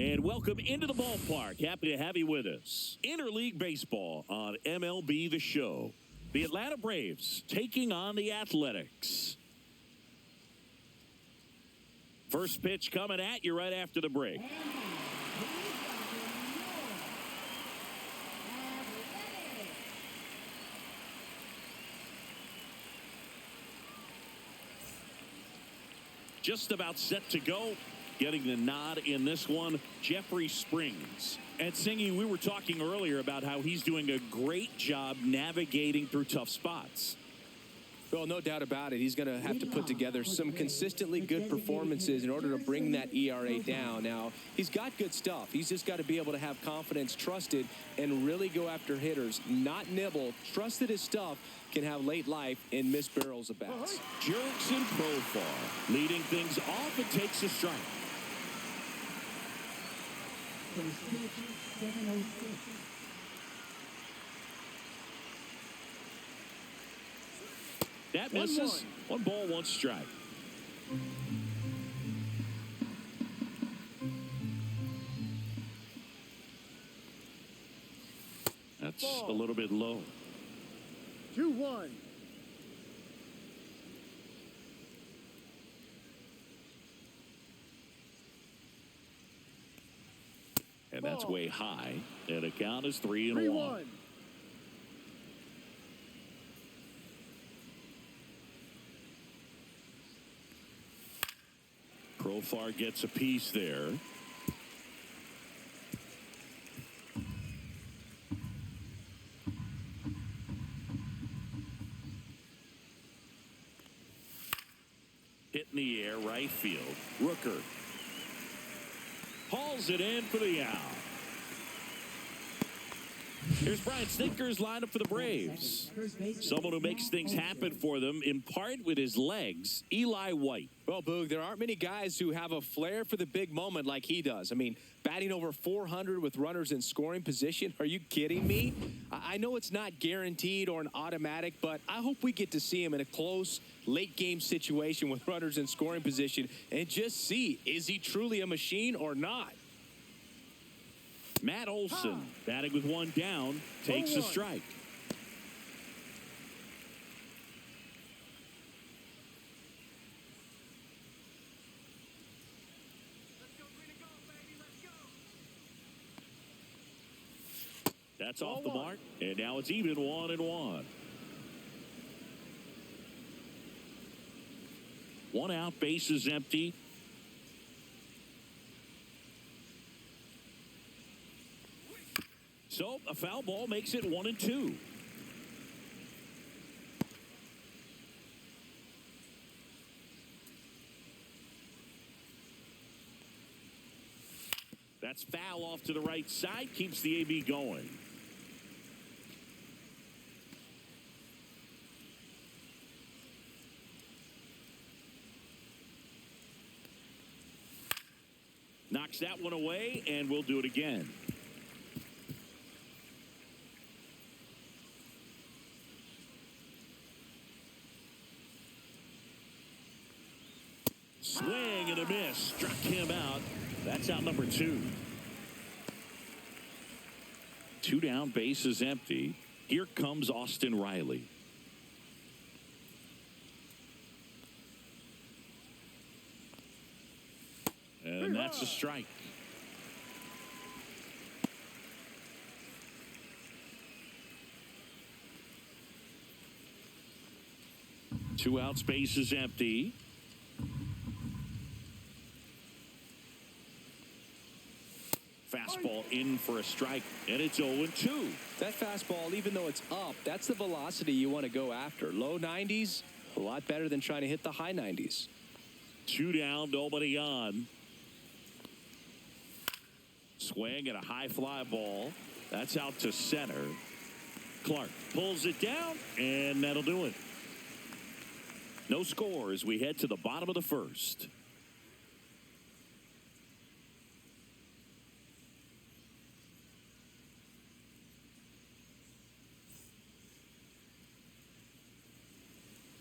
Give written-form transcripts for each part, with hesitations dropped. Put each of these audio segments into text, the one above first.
And welcome into the ballpark. Happy to have you with us. Interleague Baseball on MLB The Show. The Atlanta Braves taking on the Athletics. First pitch coming at you right after the break. Just about set to go. Getting the nod in this one, Jeffrey Springs. And Singy, we were talking earlier about how he's doing a great job navigating through tough spots. Well, no doubt about it. He's going to have to put together some consistently good performances in order to bring that ERA down. Now, he's got good stuff. He's just got to be able to have confidence, trust it, and really go after hitters, not nibble. Trust that his stuff can have late life and miss barrels of bats. Jurickson Profar leading things off and takes a strike. That misses. 1 ball, 1 strike. That's a little bit low. 2-1. And that's way high. And the count is 3-1. Profar gets a piece there. Hit in the air, right field. Rooker hauls it in for the out. Here's Brian Snitker's lineup for the Braves. Someone who makes things happen for them, in part with his legs, Eli White. Well, Boog, there aren't many guys who have a flair for the big moment like he does. I mean, batting over 400 with runners in scoring position. Are you kidding me? I know it's not guaranteed or an automatic, but I hope we get to see him in a close, late-game situation with runners in scoring position and just see, is he truly a machine or not? Matt Olson, batting with 1 down, takes a strike. That's off the mark, and now it's even 1-1. 1 out, bases empty. So a foul ball makes it 1-2. That's foul off to the right side, keeps the AB going. Knocks that one away, and we'll do it again. Swing and a miss. Struck him out. That's out number 2. 2 down, bases empty. Here comes Austin Riley. And that's a strike. Two outs, bases empty. Fastball in for a strike, and it's 0-2. That fastball, even though it's up, that's the velocity you want to go after. Low 90s, a lot better than trying to hit the high 90s. 2 down, nobody on. Swing and a high fly ball. That's out to center. Clark pulls it down, and that'll do it. No score as we head to the bottom of the first.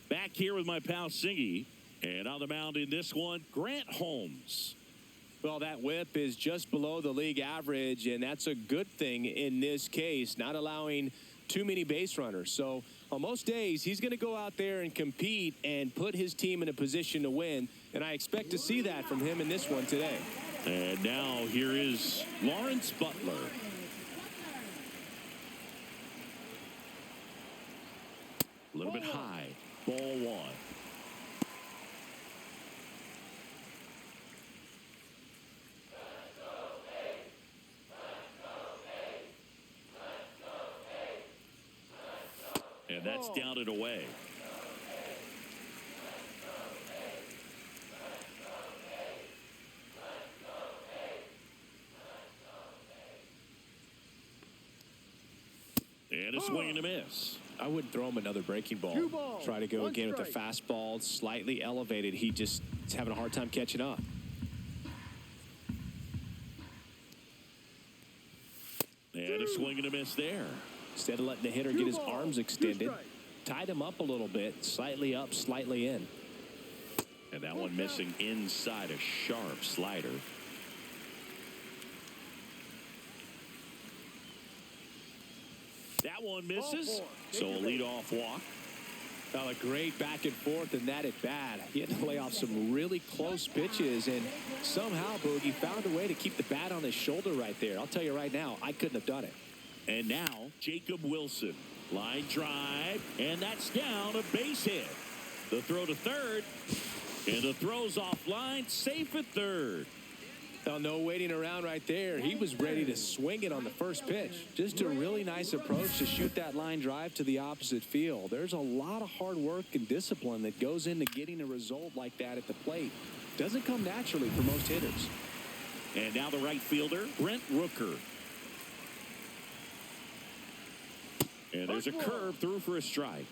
Back here with my pal Singy. And on the mound in this one, Grant Holmes. Well, that whip is just below the league average, and that's a good thing in this case, not allowing too many base runners. So on most days, he's going to go out there and compete and put his team in a position to win, and I expect to see that from him in this one today. And now here is Lawrence Butler. A little bit high. Ball one. And that's down and away. And a swing and a miss. I wouldn't throw him another breaking ball. Try to go again with the fastball, slightly elevated. He just is having a hard time catching up. And a swing and a miss there. Instead of letting the hitter get his arms extended, tied him up a little bit, slightly up, slightly in. And that one missing inside, a sharp slider. That one misses, so a leadoff walk. Well, a great back and forth in that at bat. He had to lay off some really close pitches, and somehow Boogie found a way to keep the bat on his shoulder right there. I'll tell you right now, I couldn't have done it. And now Jacob Wilson, line drive, and that's down, a base hit. The throw to third, and the throw's offline, safe at third. Well, no waiting around right there. He was ready to swing it on the first pitch. Just a really nice approach to shoot that line drive to the opposite field. There's a lot of hard work and discipline that goes into getting a result like that at the plate. Doesn't come naturally for most hitters. And now the right fielder, Brent Rooker. And there's a curve through for a strike.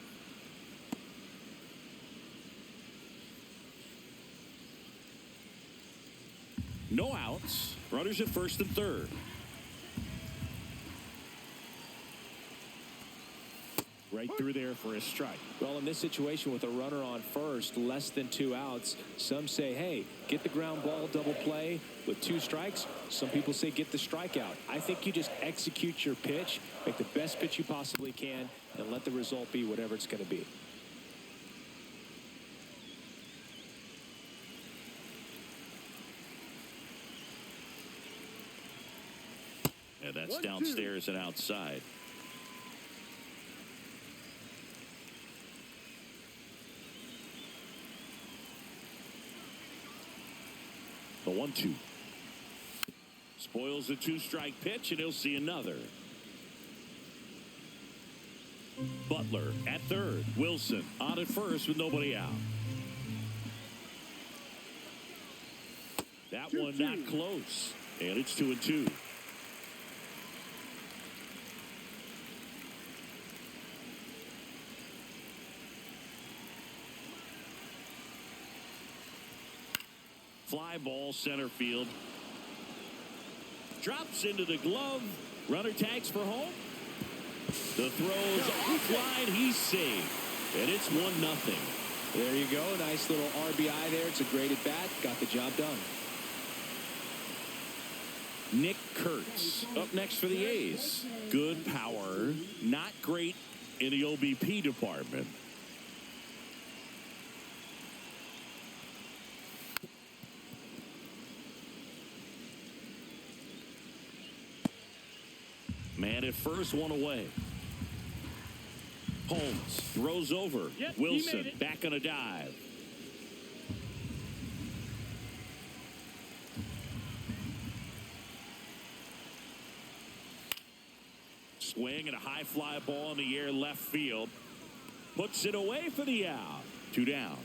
No outs. Runners at first and third. Right through there for a strike. Well, in this situation with a runner on first, less than 2 outs, some say, hey, get the ground ball, double play with 2 strikes. Some people say get the strikeout. I think you just execute your pitch, make the best pitch you possibly can, and let the result be whatever it's going to be. And that's downstairs and outside. The 1-2. Spoils the 2-strike pitch, and he'll see another. Butler at third. Wilson on at first with nobody out. That one not close. And it's 2-2. Fly ball center field. Drops into the glove. Runner tags for home. The throw's offline. He's saved. And it's 1-0. There you go. Nice little RBI there. It's a great at bat. Got the job done. Nick Kurtz up next for the A's. Good power. Not great in the OBP department. Man at first, one away. Holmes throws over. Wilson back on a dive. Swing and a high fly ball in the air left field. Puts it away for the out. 2 down.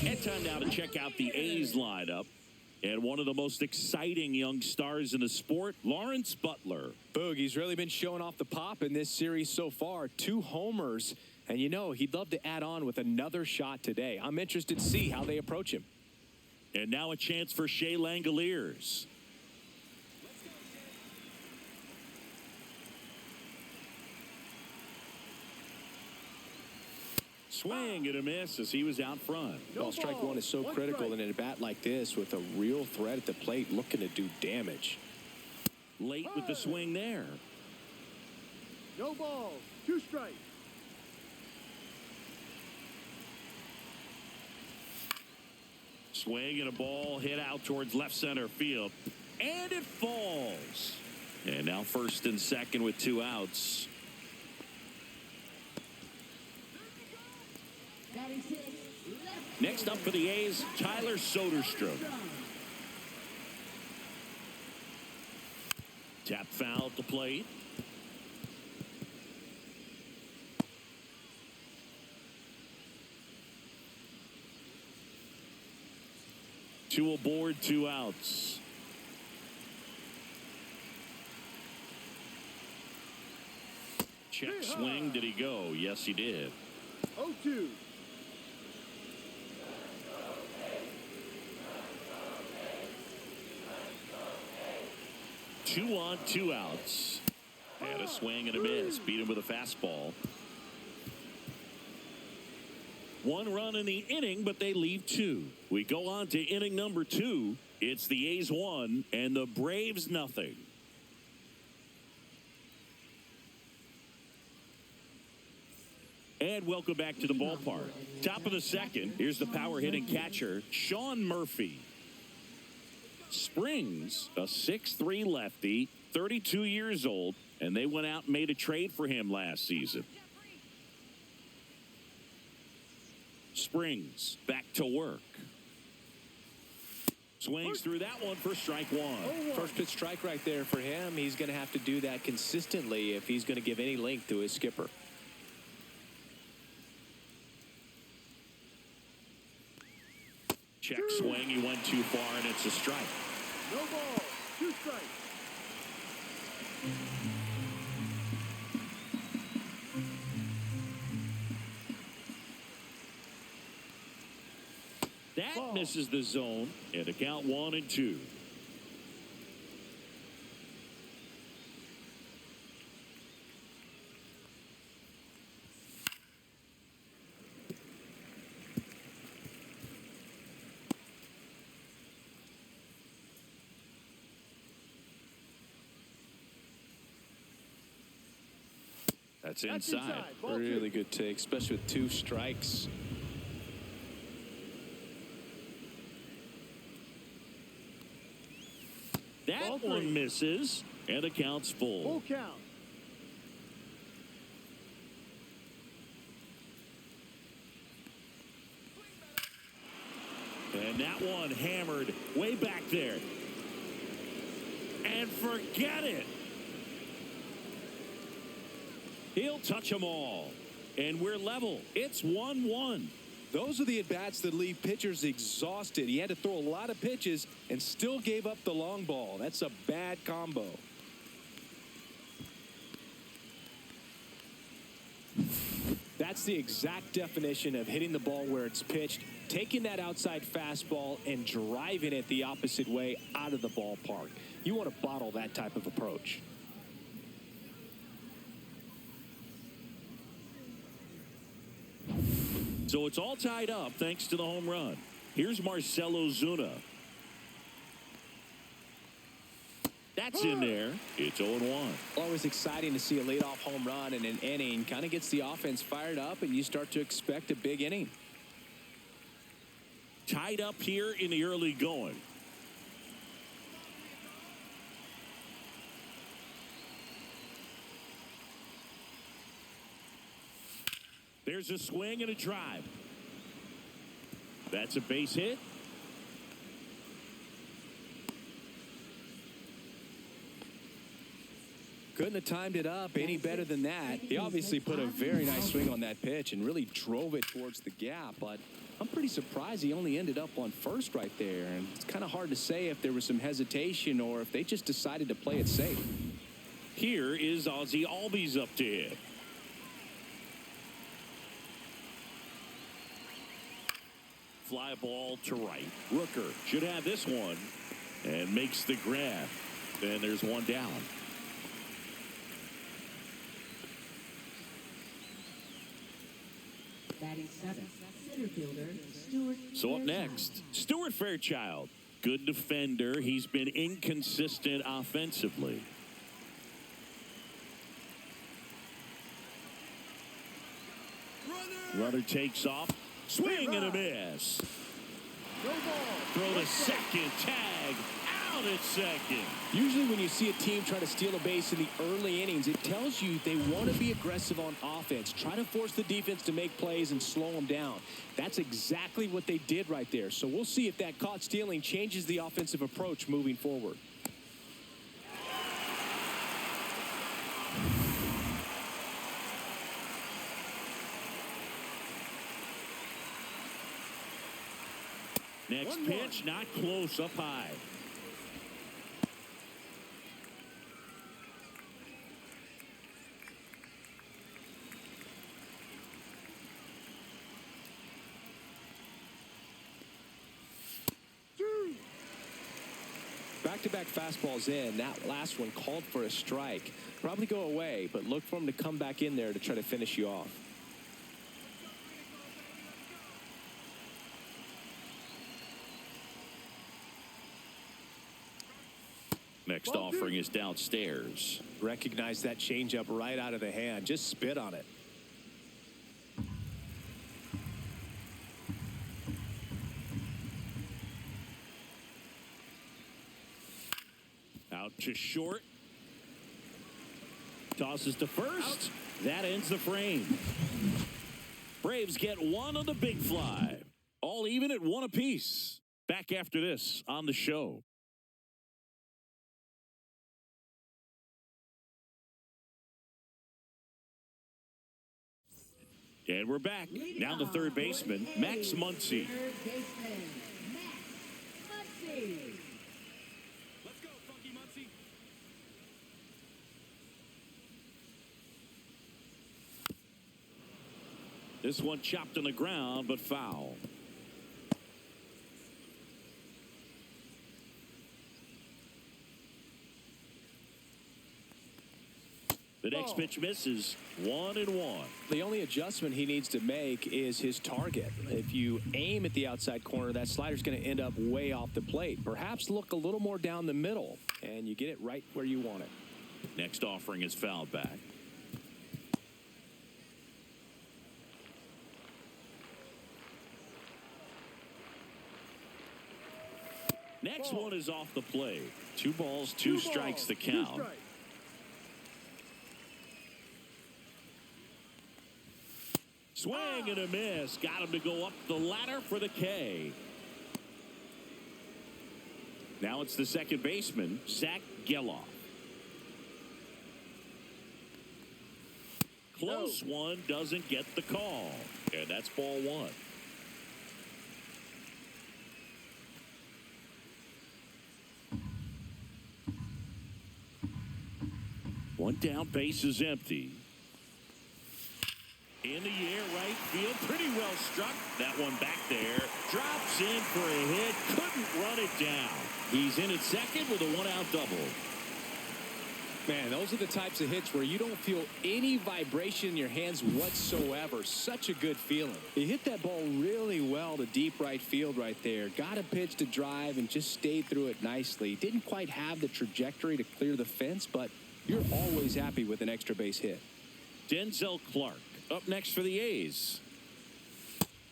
And time now to check out the A's lineup. And one of the most exciting young stars in the sport, Lawrence Butler. Boogie's really been showing off the pop in this series so far. 2 homers. And, you know, he'd love to add on with another shot today. I'm interested to see how they approach him. And now a chance for Shea Langoliers. Swing and a miss as he was out front. Well, strike one is so critical in an at-bat like this with a real threat at the plate looking to do damage. Late with the swing there. No balls. 2 strikes. Swing and a ball hit out towards left center field. And it falls. And now first and second with 2 outs. Next up for the A's, Tyler Soderstrom. Tap foul at the plate. Two aboard, 2 outs. Check swing. Did he go? Yes, he did. 0-2. 2 on, 2 outs. And a swing and a miss. Beat him with a fastball. 1 run in the inning, but they leave 2. We go on to inning number 2. It's the A's 1 and the Braves nothing. And welcome back to the ballpark. Top of the second. Here's the power hitting catcher, Sean Murphy. Springs, a 6'3" lefty, 32 years old, and they went out and made a trade for him last season. Springs back to work. Swings through that one for strike 1. First pitch strike right there for him. He's going to have to do that consistently if he's going to give any length to his skipper. Check swing. He went too far, and it's a strike. No ball. 2 strikes. That misses the zone, and a count 1-2. That's inside. Really good take, especially with 2 strikes. That one misses, and the count's full. Full count. And that one hammered way back there. And forget it. He'll touch them all. And we're level. It's 1-1. Those are the at-bats that leave pitchers exhausted. He had to throw a lot of pitches and still gave up the long ball. That's a bad combo. That's the exact definition of hitting the ball where it's pitched, taking that outside fastball and driving it the opposite way out of the ballpark. You want to bottle that type of approach. So it's all tied up thanks to the home run. Here's Marcell Ozuna. That's in there. It's 0-1. Always exciting to see a leadoff home run in an inning. Kind of gets the offense fired up, and you start to expect a big inning. Tied up here in the early going. There's a swing and a drive. That's a base hit. Couldn't have timed it up any better than that. He obviously put a very nice swing on that pitch and really drove it towards the gap, but I'm pretty surprised he only ended up on first right there. And it's kind of hard to say if there was some hesitation or if they just decided to play it safe. Here is Ozzie Albies up to hit. Fly ball to right. Rooker should have this one and makes the grab. And there's one down. Batting seventh, center fielder, Stuart. So up next, Stuart Fairchild. Good defender. He's been inconsistent offensively. Runner takes off. Swing and a miss. No ball. Throw to second. Tag. Out at second. Usually when you see a team try to steal a base in the early innings, it tells you they want to be aggressive on offense. Try to force the defense to make plays and slow them down. That's exactly what they did right there. So we'll see if that caught stealing changes the offensive approach moving forward. Next pitch, not close, up high. Back-to-back fastballs in. That last one called for a strike. Probably go away, but look for him to come back in there to try to finish you off. Next offering is downstairs. Recognize that changeup right out of the hand. Just spit on it. Out to short. Tosses to first. That ends the frame. Braves get one on the big fly. All even at one apiece. Back after this on the show. And we're back. Now the third baseman, Max Muncy. Third baseman, Max Muncy. Let's go, Funky Muncy. This one chopped on the ground, but foul. The next pitch misses. 1-1. The only adjustment he needs to make is his target. If you aim at the outside corner, that slider's going to end up way off the plate. Perhaps look a little more down the middle, and you get it right where you want it. Next offering is fouled back. Next one is off the plate. 2 balls, 2 strikes the count. Swing and a miss. Got him to go up the ladder for the K. Now it's the second baseman, Zach Geloff. Close one, doesn't get the call. And that's ball 1. One down, base is empty. In the air, right field, pretty well struck. That one back there, drops in for a hit, couldn't run it down. He's in at second with a 1-out double. Man, those are the types of hits where you don't feel any vibration in your hands whatsoever. Such a good feeling. He hit that ball really well to deep right field right there. Got a pitch to drive and just stayed through it nicely. Didn't quite have the trajectory to clear the fence, but you're always happy with an extra base hit. Denzel Clark up next for the A's.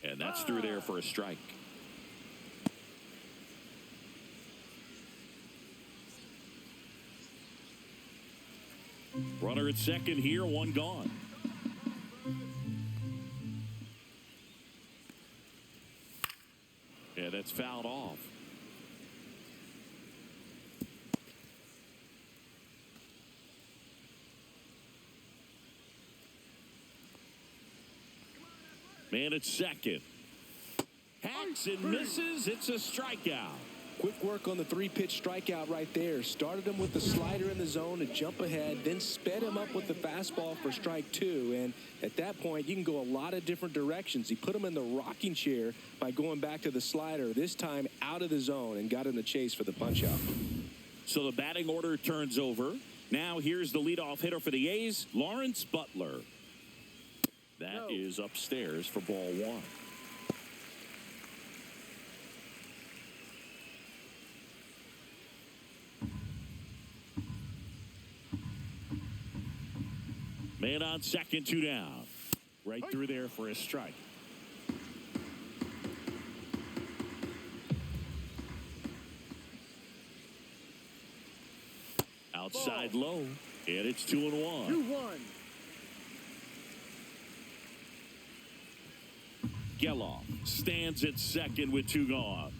And that's through there for a strike. Runner at second here, 1 gone. Yeah, that's fouled off. Man at second. Hacks and misses. It's a strikeout. Quick work on the 3-pitch strikeout right there. Started him with the slider in the zone to jump ahead, then sped him up with the fastball for strike 2. And at that point, you can go a lot of different directions. He put him in the rocking chair by going back to the slider, this time out of the zone, and got in the chase for the punch-out. So the batting order turns over. Now here's the leadoff hitter for the A's, Lawrence Butler. That is upstairs for ball one. Man on second, 2 down. Right through there for a strike. Outside low, and it's 2-1. 2-1. Geloff stands at second with 2 gone.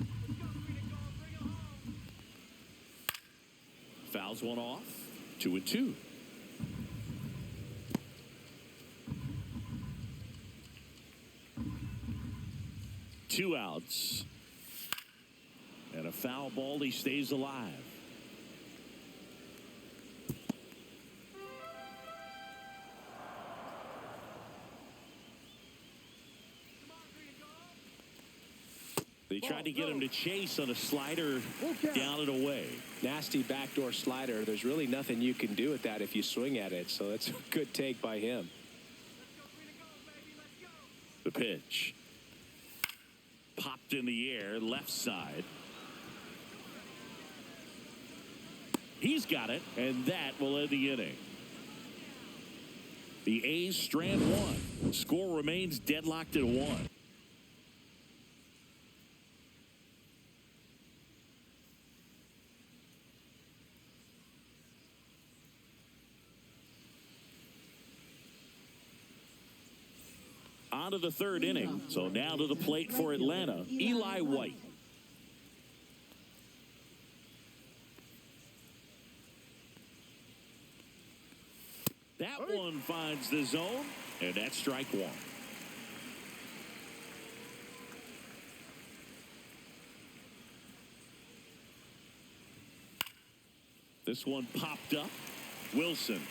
Fouls one off. 2-2. Two outs. And a foul ball. He stays alive. They tried to get him to chase on a slider down and away. Nasty backdoor slider. There's really nothing you can do with that if you swing at it. So that's a good take by him. The pitch. Popped in the air, left side. He's got it, and that will end the inning. The A's strand one. Score remains deadlocked at 1. On to the third inning. So now to the plate for Atlanta, Eli White. That one finds the zone, and that's strike one. This one popped up. Wilson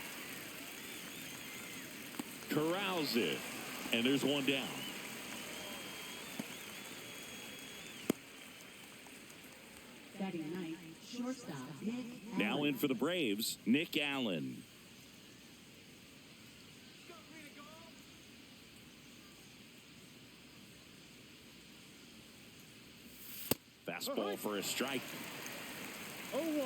corrals it. And there's one down. Batting ninth, shortstop Nick Allen. Now in for the Braves, Nick Allen. Fastball for a strike. 0-1.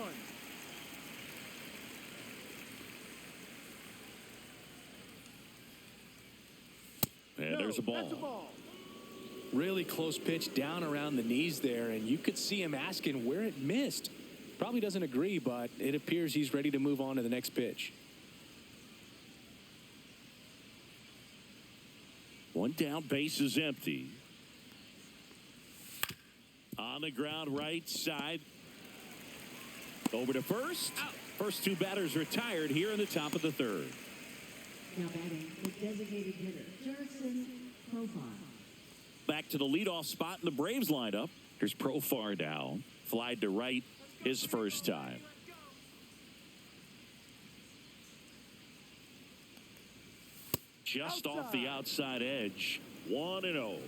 And there's a ball. Really close pitch down around the knees there, and you could see him asking where it missed. Probably doesn't agree, but it appears he's ready to move on to the next pitch. One down, base is empty. On the ground, right side. Over to first. First two batters retired here in the top of the third. Now batting the designated hitter, Jurickson Profar. Back to the leadoff spot in the Braves lineup. Here's Profar down. Flied to right his first time. Just off the outside edge. 1-0.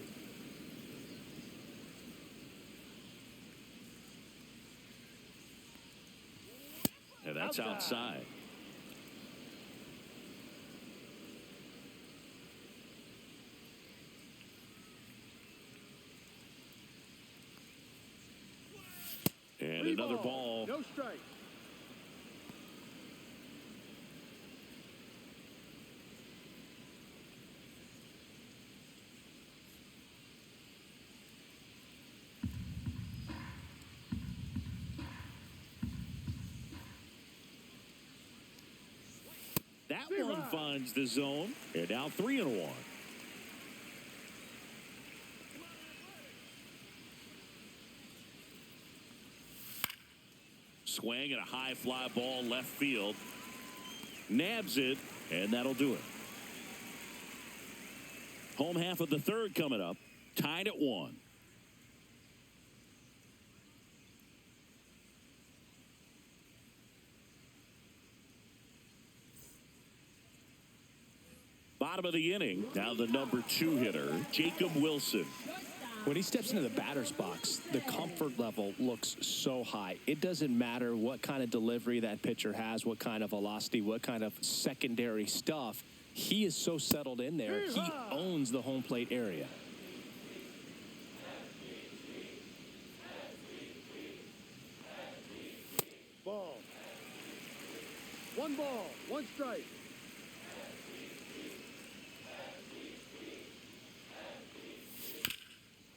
And that's outside. And another ball. No strike. That one finds the zone. And now 3-1. Swing and a high fly ball left field. Nabs it, and that'll do it. Home half of the third coming up. Tied at 1. Bottom of the inning. Now the number 2 hitter, Jacob Wilson. When he steps into the batter's box, the comfort level looks so high. It doesn't matter what kind of delivery that pitcher has, what kind of velocity, what kind of secondary stuff. He is so settled in there. He owns the home plate area. Ball. One ball, one strike.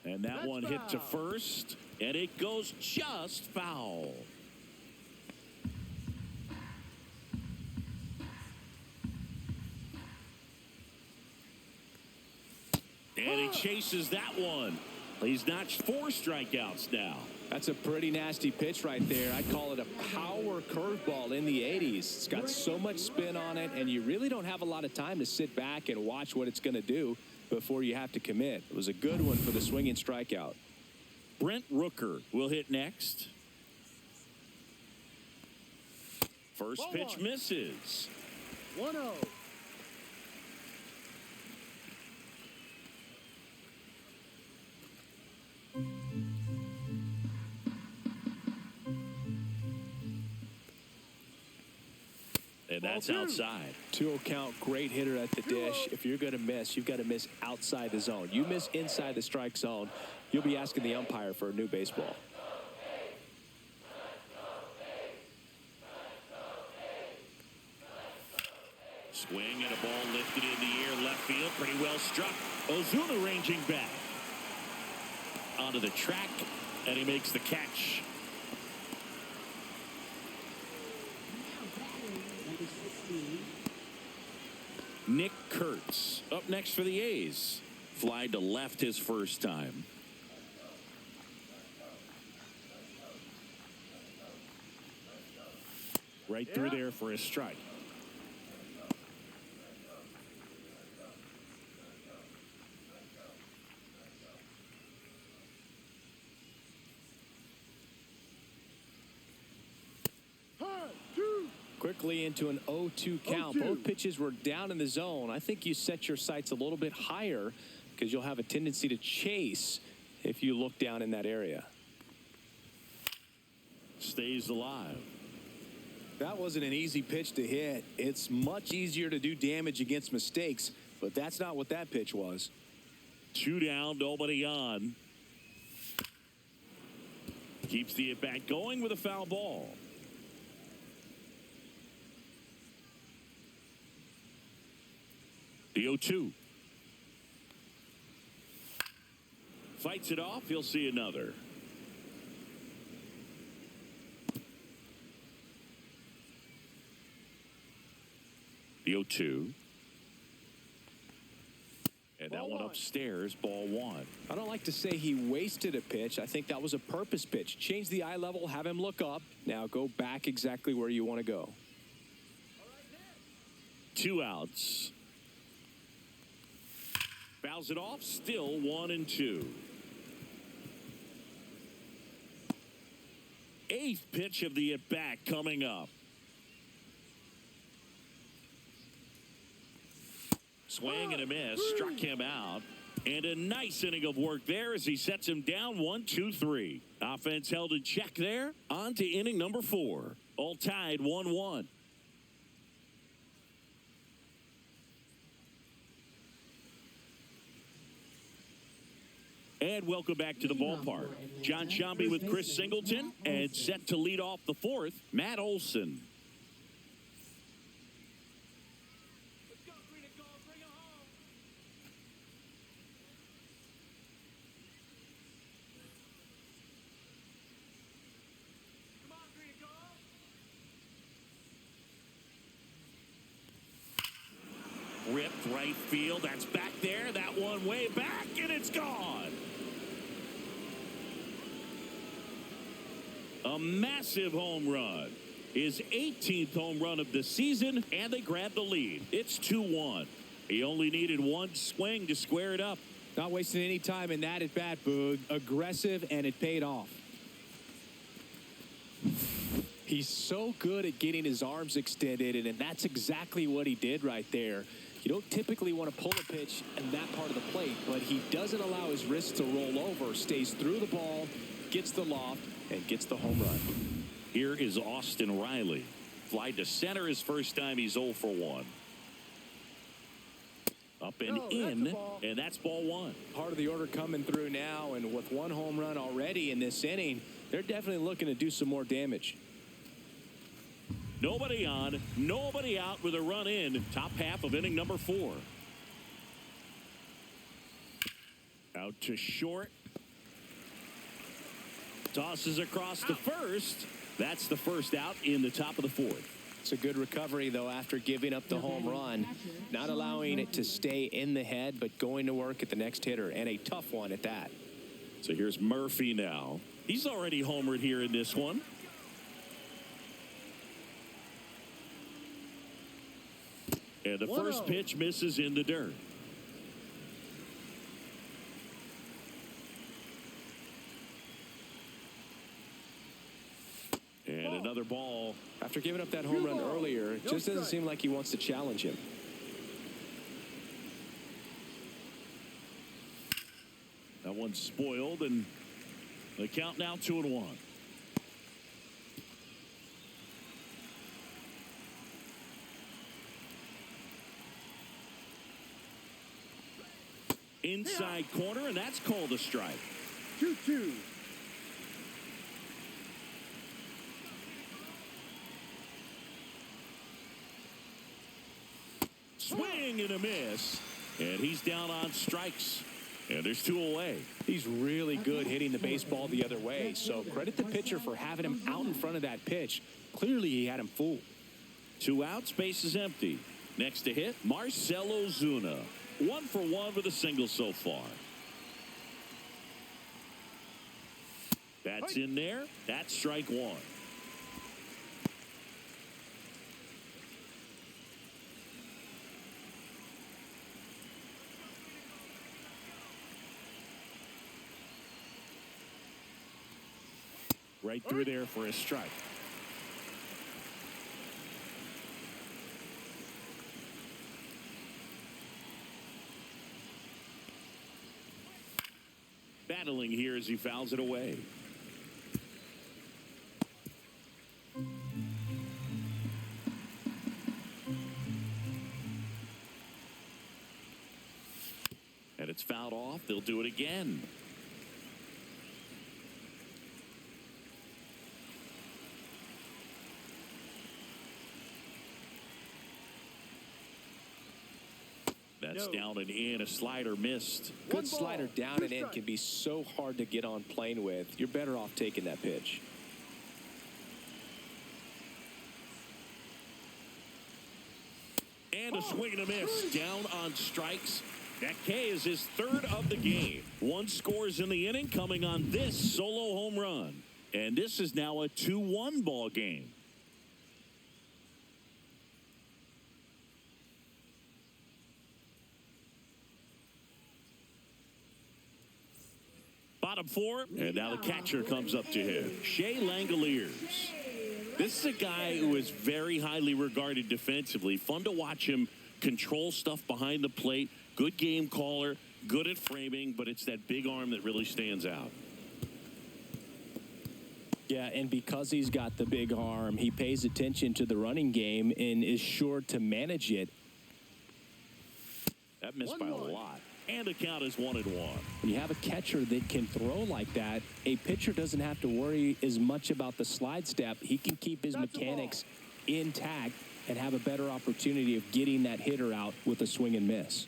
And that That's one hit to foul. first, and it goes just foul. And he chases that one. He's notched 4 strikeouts now. That's a pretty nasty pitch right there. I'd call it a power curveball in the 80s. It's got so much spin on it, and you really don't have a lot of time to sit back and watch what it's going to do before you have to commit. It was a good one for the swinging strikeout. Brent Rooker will hit next. First Ball pitch one. misses. 1-0. And that's Ball 2. outside. 2-0 count, great hitter at the dish. If you're going to miss, you've got to miss outside the zone. You miss inside the strike zone, you'll be asking the umpire for a new baseball. Swing and a ball lifted in the air, left field, pretty well struck. Ozuna ranging back onto the track, and he makes the catch. Now batting, number 16. Nick Kurtz up next for the A's. Fly to left his first time. Right through there for a strike. Quickly into an 0-2 count. 0-2. Both pitches were down in the zone. I think you set your sights a little bit higher because you'll have a tendency to chase if you look down in that area. Stays alive. That wasn't an easy pitch to hit. It's much easier to do damage against mistakes, but that's not what that pitch was. 2 down, nobody on. Keeps the at-bat going with a foul ball. The 0-2. Fights it off. He'll see another. The 0-2. And that one upstairs, ball 1. I don't like to say he wasted a pitch. I think that was a purpose pitch. Change the eye level, have him look up. Now go back exactly where you want to go. 2 outs. Fouls it off, still 1-2. 8th pitch of the at-bat coming up. Swing and a miss, struck him out. And a nice inning of work there as he sets him down 1-2-3. Offense held in check there. On to inning number 4. All tied 1-1. And welcome back to the ballpark. John Sciambi with Chris Singleton, and set to lead off the 4th, Matt Olson. Ripped right field. That's back there. That one way back, and it's gone. A massive home run. His 18th home run of the season, and they grab the lead. It's 2-1. He only needed one swing to square it up. Not wasting any time in that at bat, Boog. Aggressive, and it paid off. He's so good at getting his arms extended, and that's exactly what he did right there. You don't typically want to pull a pitch in that part of the plate, but he doesn't allow his wrists to roll over, stays through the ball, gets the loft, and gets the home run. Here is Austin Riley. Fly to center his first time. He's 0 for 1. Up and No, that's a in, ball. and that's ball one. Part of the order coming through now, and with one home run already in this inning, they're definitely looking to do some more damage. Nobody on, nobody out with a run in. Top half of inning number 4. Out to short. Tosses across to first. That's the first out in the top of the 4th. It's a good recovery, though, after giving up the home run. Not allowing it to stay in the head, but going to work at the next hitter, and a tough one at that. So here's Murphy now. He's already homered here in this one. And the first pitch misses in the dirt. And another ball. After giving up that home run earlier, it just doesn't seem like he wants to challenge him. That one's spoiled, and the count now 2-1. Inside corner, and that's called a strike. 2-2. Swing and a miss, and he's down on strikes, and there's 2 away. He's really good hitting the baseball the other way, so credit the pitcher for having him out in front of that pitch. Clearly, he had him fooled. 2 outs, base is empty. Next to hit, Marcell Ozuna. 1 for 1 with a single so far. That's in there. That's strike 1. Right through there for a strike. Battling here as he fouls it away. And it's fouled off. They'll do it again. That's down and in. A slider missed. Good slider down and in can be so hard to get on plane with. You're better off taking that pitch. And a swing and a miss. Down on strikes. That K is his 3rd of the game. 1 scores in the inning coming on this solo home run. And this is now a 2-1 ball game. Bottom 4, and now the catcher comes up to him. Shea Langoliers. This is a guy who is very highly regarded defensively. Fun to watch him control stuff behind the plate. Good game caller, good at framing, but it's that big arm that really stands out. Yeah, and because he's got the big arm, he pays attention to the running game and is sure to manage it. That missed by a lot. And the count is 1-1. When you have a catcher that can throw like that, a pitcher doesn't have to worry as much about the slide step. He can keep his mechanics intact and have a better opportunity of getting that hitter out with a swing and miss.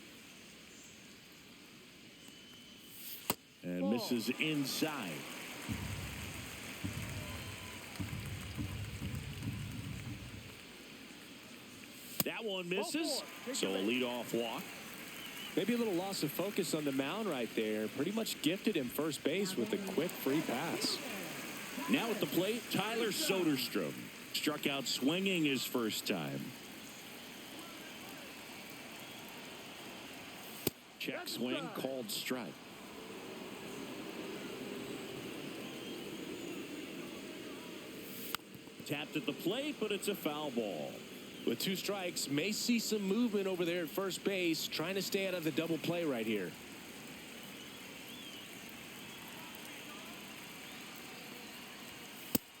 And misses inside. That one misses. So a leadoff walk. Maybe a little loss of focus on the mound right there. Pretty much gifted him first base with a quick free pass. Now at the plate, Tyler Soderstrom. Struck out swinging his first time. Check swing, called strike. Tapped at the plate, but it's a foul ball. With 2 strikes, may see some movement over there at first base, trying to stay out of the double play right here.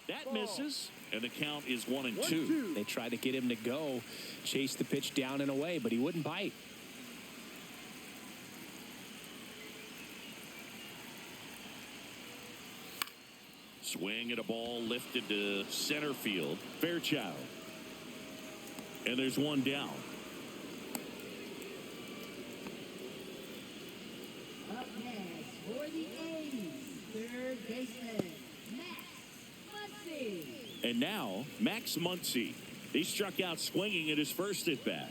That misses, and the count is 1-2. They tried to get him to go, chase the pitch down and away, but he wouldn't bite. Swing at a ball lifted to center field. Fairchild. And there's one down. Up next for the A's, third baseman, Max Muncy. And now, Max Muncy. He struck out swinging at his first at bat.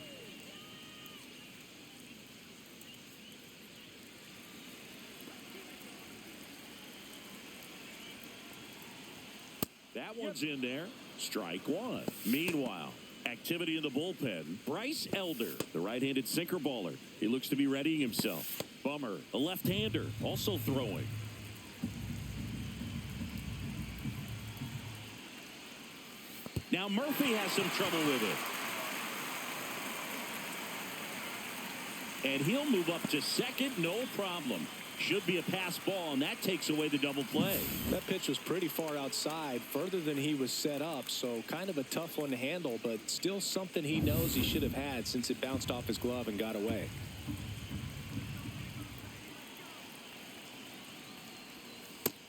That one's in there. Strike one. Meanwhile, activity in the bullpen. Bryce Elder, the right-handed sinker baller. He looks to be readying himself. Bummer, a left-hander, also throwing. Now Murphy has some trouble with it. And he'll move up to second, no problem. Should be a pass ball, and that takes away the double play. That pitch was pretty far outside, further than he was set up, so kind of a tough one to handle, but still something he knows he should have had since it bounced off his glove and got away.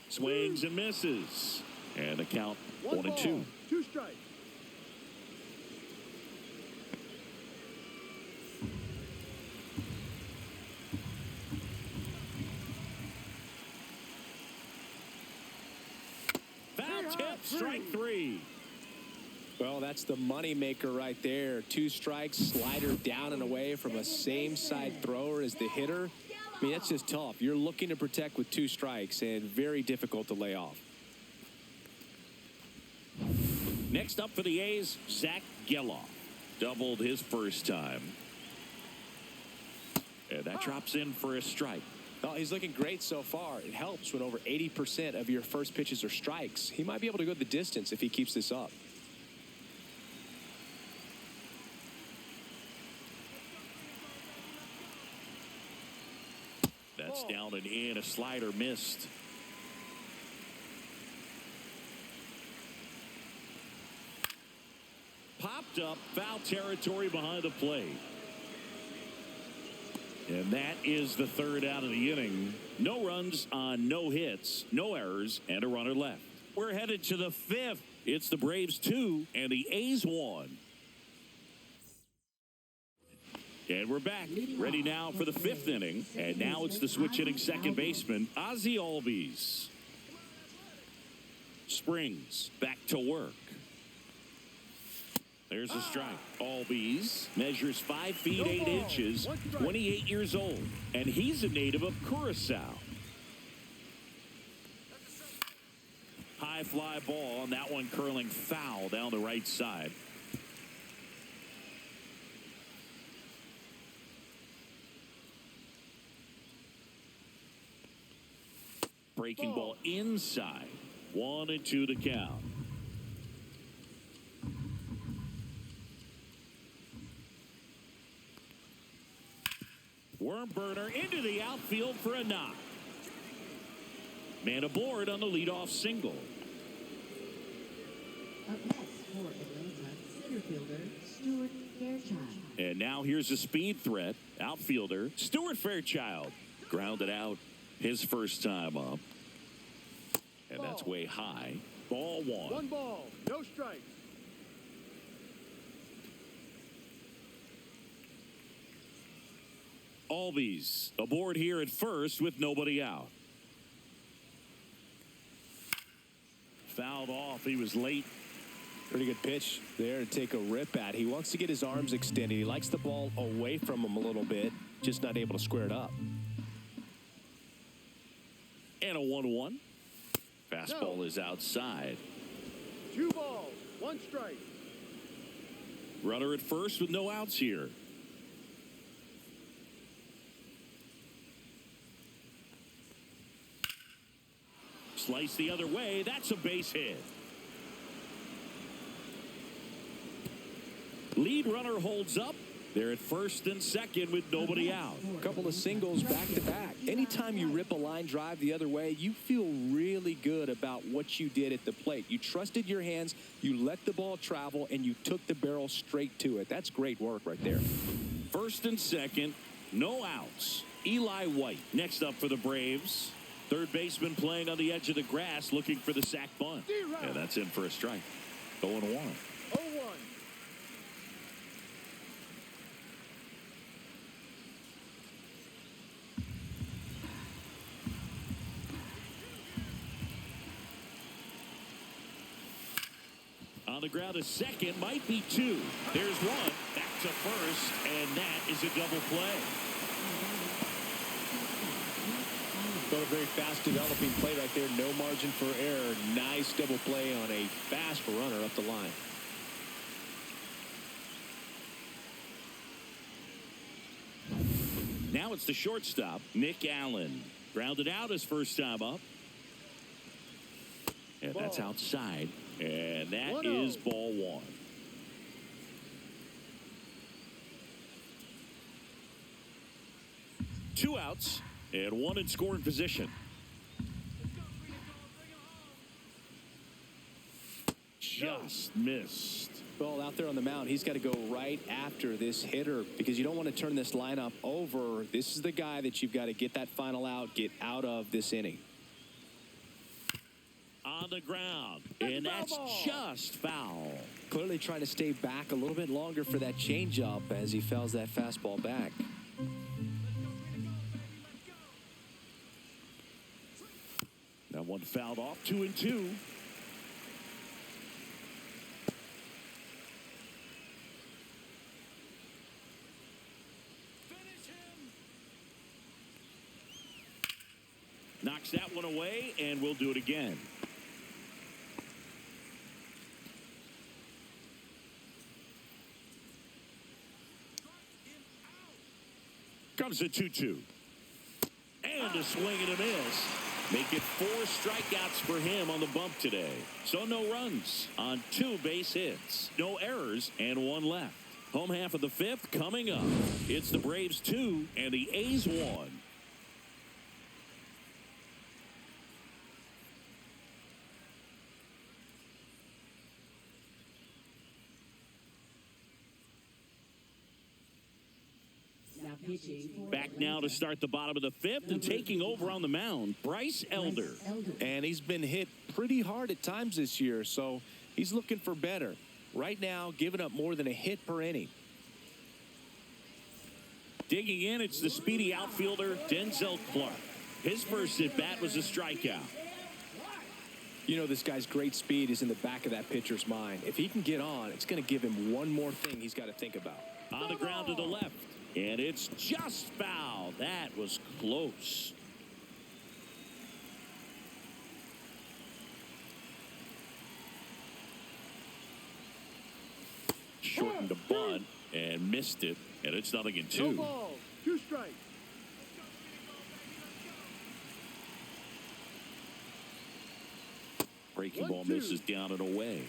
Swings and misses. And the count 1-2. 2 strikes. Foul tip, strike 3. Well, that's the money maker right there. 2 strikes, slider down and away from a same side thrower as the hitter. I mean, that's just tough. You're looking to protect with 2 strikes and very difficult to lay off. Next up for the A's, Zach Geloff. Doubled his first time. And that drops in for a strike. Well, he's looking great so far. It helps when over 80% of your first pitches are strikes. He might be able to go the distance if he keeps this up. That's down and in. A slider missed. Popped up, foul territory behind the plate. And that is the third out of the inning. No runs on no hits, no errors, and a runner left. We're headed to the 5th. It's the Braves 2 and the A's 1. And we're back, ready now for the 5th inning. And now it's the switch hitting second baseman, Ozzie Albies. Springs back to work. There's a strike. Albies measures 5 feet 8 inches, 28 years old, and he's a native of Curacao. High fly ball, and that one curling foul down the right side. Breaking ball inside. 1-2 to count. Worm burner into the outfield for a knock. Man aboard on the leadoff single. Up next for Atlanta, center fielder, Stuart Fairchild. And now here's a speed threat. Outfielder, Stuart Fairchild. Grounded out his first time up. And that's way high. Ball 1. 1 ball, no strikes. Albies aboard here at first with nobody out. Fouled off. He was late. Pretty good pitch there to take a rip at. He wants to get his arms extended. He likes the ball away from him a little bit, just not able to square it up. And a 1-1. Fastball is outside. 2 balls, 1 strike. Runner at first with no outs here. Slice the other way. That's a base hit. Lead runner holds up. They're at first and second with nobody out. A couple of singles back to back. Anytime you rip a line drive the other way, you feel really good about what you did at the plate. You trusted your hands, you let the ball travel, and you took the barrel straight to it. That's great work right there. First and second, no outs. Eli White next up for the Braves. Third baseman playing on the edge of the grass looking for the sac bunt. And that's in for a strike. 0-1. 0-1. On the ground, a second, might be two. There's one, back to first, and that is a double play. Well, a very fast developing play right there. No margin for error. Nice double play on a fast runner up the line. Now it's the shortstop, Nick Allen. Grounded out his first time up. And that's outside. And that is ball one. Two outs and one in scoring position. Just missed. Well, out there on the mound, he's got to go right after this hitter because you don't want to turn this lineup over. This is the guy that you've got to get that final out, get out of this inning. On the ground, and that's just foul. Clearly trying to stay back a little bit longer for that changeup as he fouls that fastball back. That one fouled off, 2-2. Knocks that one away, and we'll do it again. Comes a 2-2. And a swing and a miss. Make it 4 strikeouts for him on the bump today. So no runs on 2 base hits. No errors and 1 left. Home half of the 5th coming up. It's the Braves 2 and the A's 1. Back now to start the bottom of the 5th and taking over on the mound, Bryce Elder. And he's been hit pretty hard at times this year, so he's looking for better. Right now, giving up more than a hit per inning. Digging in, it's the speedy outfielder, Denzel Clark. His first at-bat was a strikeout. You know, this guy's great speed is in the back of that pitcher's mind. If he can get on, it's going to give him one more thing he's got to think about. On the ground to the left. And it's just foul. That was close. Shortened the bunt and missed it. And it's 0-2. No ball, 2 strikes. Breaking ball misses down and away.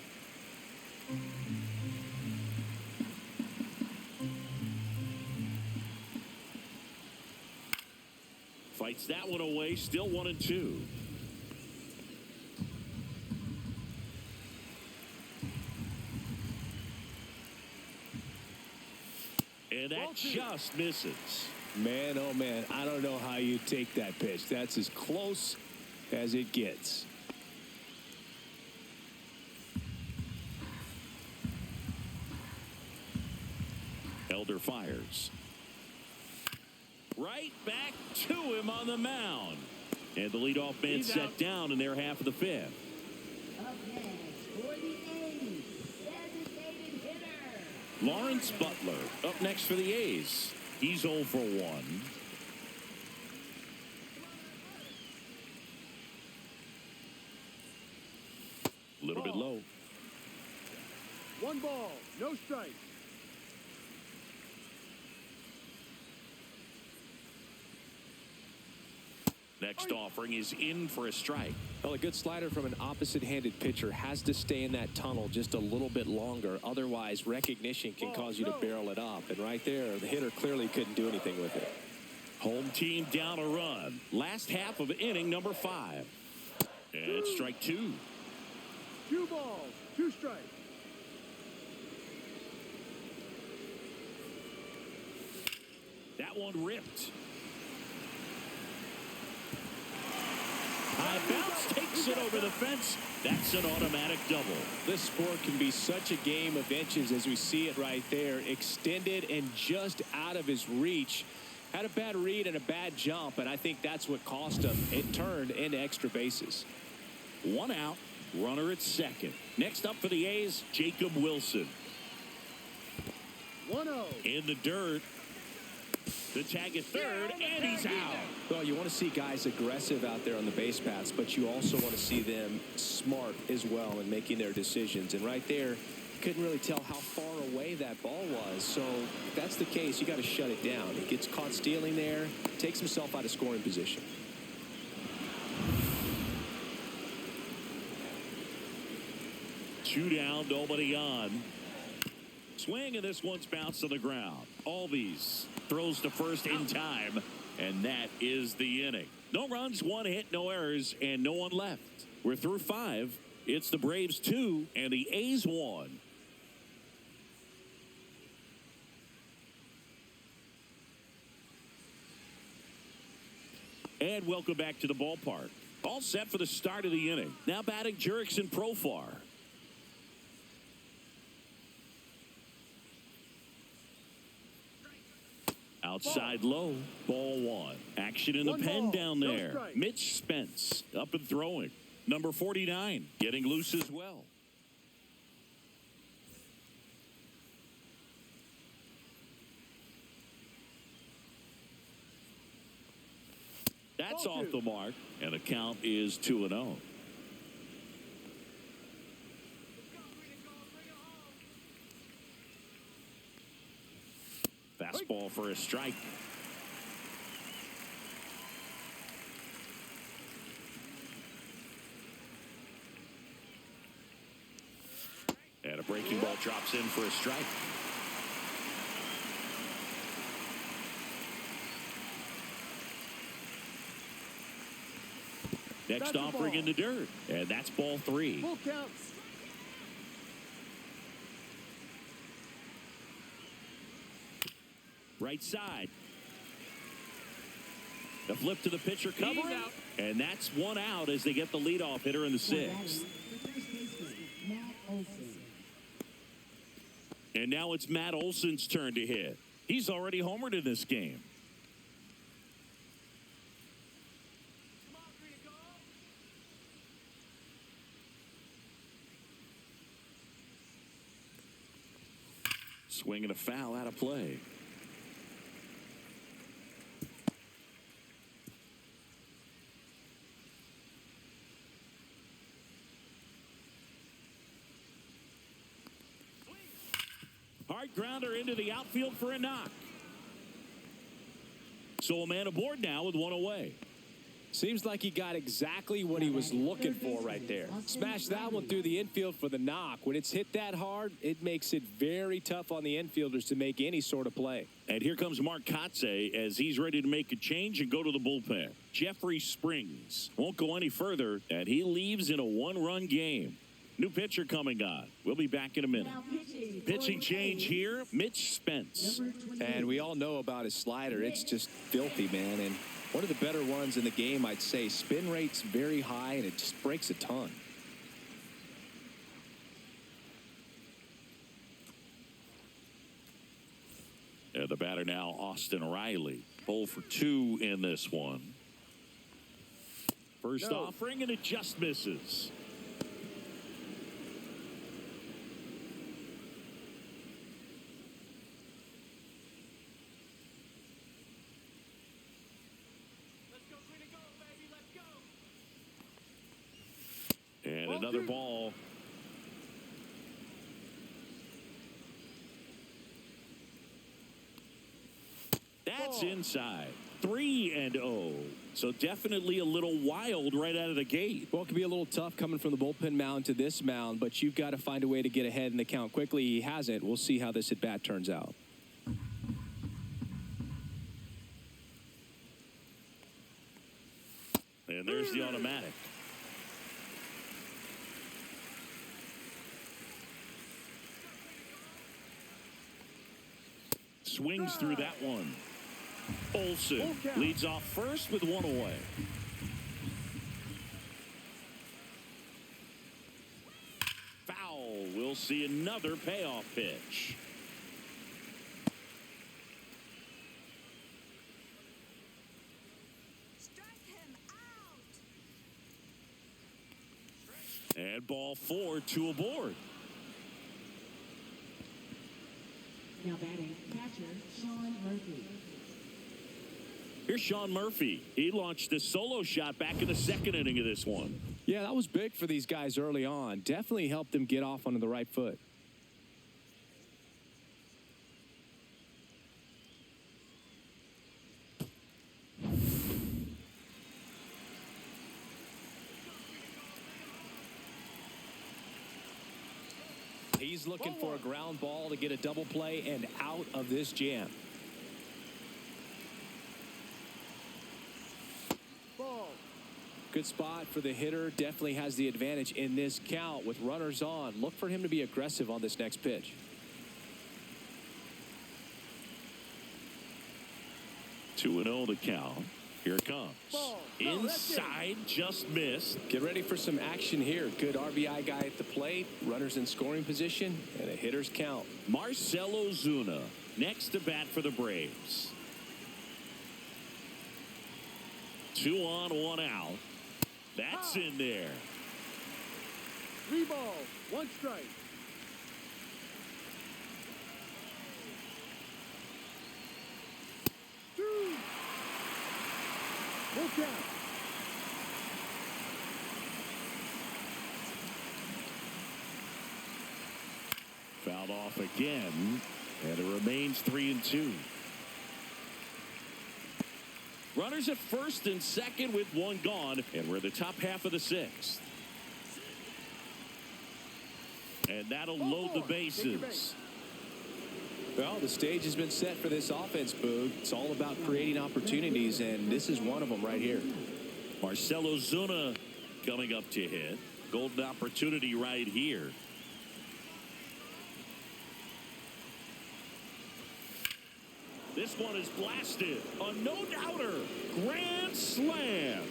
Fights that one away, still 1-2. And that just misses. Man, oh man, I don't know how you take that pitch. That's as close as it gets. Elder fires. Right back to him on the mound. And the leadoff man set down in their half of the 5th. Up next for the A's, designated hitter. Lawrence Butler up next for the A's. He's 0 for 1. A little bit low. 1 ball, no strikes. Next offering is in for a strike. Well, a good slider from an opposite-handed pitcher has to stay in that tunnel just a little bit longer. Otherwise, recognition can cause you to barrel it up. And right there, the hitter clearly couldn't do anything with it. Home team down a run. Last half of inning number 5. And strike 2. 2 balls, 2 strikes. That one ripped. Hooks it over the fence. That's an automatic double. This sport can be such a game of inches as we see it right there. Extended and just out of his reach. Had a bad read and a bad jump, and I think that's what cost him. It turned into extra bases. 1 out, runner at second. Next up for the A's, Jacob Wilson. 1-0. In the dirt. The tag at third, and he's out. Well, you want to see guys aggressive out there on the base paths, but you also want to see them smart as well in making their decisions. And right there, you couldn't really tell how far away that ball was. So if that's the case, you got to shut it down. He gets caught stealing there, takes himself out of scoring position. Two down, nobody on. Swing, and this one's bounced to the ground. Albies throws to first in time, and that is the inning. No runs, 1 hit, no errors, and no one left. We're through 5. It's the Braves 2 and the A's 1. And welcome back to the ballpark. All set for the start of the inning. Now batting Jurickson Profar. Outside low, ball 1. Action in the pen down there. Mitch Spence up and throwing. Number 49 getting loose as well. That's off the mark, and the count is 2-0. Fastball for a strike. And a breaking ball drops in for a strike. Next offering in the dirt. And that's ball 3. Full counts. Right side. The flip to the pitcher covering. And that's 1 out as they get the leadoff hitter in the 6th. And now it's Matt Olson's turn to hit. He's already homered in this game. Swing and a foul out of play. Hard grounder into the outfield for a knock. So a man aboard now with 1 away. Seems like he got exactly what he was looking for right there. Smashed that one through the infield for the knock. When it's hit that hard, it makes it very tough on the infielders to make any sort of play. And here comes Mark Kotze as he's ready to make a change and go to the bullpen. Jeffrey Springs won't go any further, and he leaves in a 1-run game. New pitcher coming on. We'll be back in a minute. Pitching change here, Mitch Spence. And we all know about his slider. It's just filthy, man. And one of the better ones in the game, I'd say. Spin rate's very high, and it just breaks a ton. And the batter now, Austin Riley. 0 for 2 in this one. First offering, and it just misses. And another ball. That's inside. 3-0. So definitely a little wild right out of the gate. Well, it can be a little tough coming from the bullpen mound to this mound, but you've got to find a way to get ahead in the count quickly. He hasn't. We'll see how this at-bat turns out. And there's the automatic. Swings through that one. Olson leads off first with 1 away. see another payoff pitch. And ball 4, 2 aboard. Now batting, catcher, Sean Murphy. Here's Sean Murphy. He launched a solo shot back in the second inning of this one. Yeah, that was big for these guys early on. Definitely helped them get off onto the right foot. He's looking for a ground ball to get a double play and out of this jam. Ball. Good spot for the hitter. Definitely has the advantage in this count with runners on. Look for him to be aggressive on this next pitch. 2-0 the count. Here it comes. Ball. No, Inside, just missed. Get ready for some action here. Good RBI guy at the plate. Runners in scoring position. And a hitter's count. Marcell Ozuna next to bat for the Braves. 2 on, 1 out. That's in there. 3 balls, 1 strike. Full count. Fouled off again, and it remains 3-2. Runners at first and second with 1 gone, and we're in the top half of the 6th. And that'll load the bases. Well, the stage has been set for this offense, Boog. It's all about creating opportunities, and this is one of them right here. Marcell Ozuna coming up to hit. Golden opportunity right here. This one is blasted. A no-doubter. Grand slam.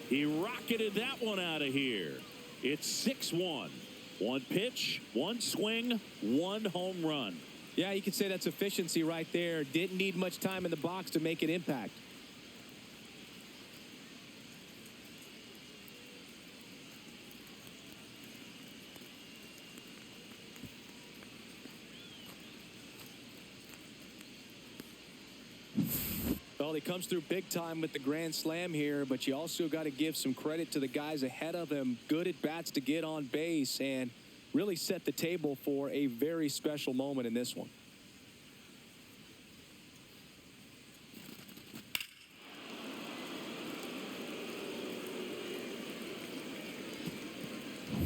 He rocketed that one out of here. It's 6-1. 1 pitch, 1 swing, 1 home run. Yeah, you can say that's efficiency right there. Didn't need much time in the box to make an impact. Well, he comes through big time with the grand slam here, but you also got to give some credit to the guys ahead of him. Good at bats to get on base and really set the table for a very special moment in this one.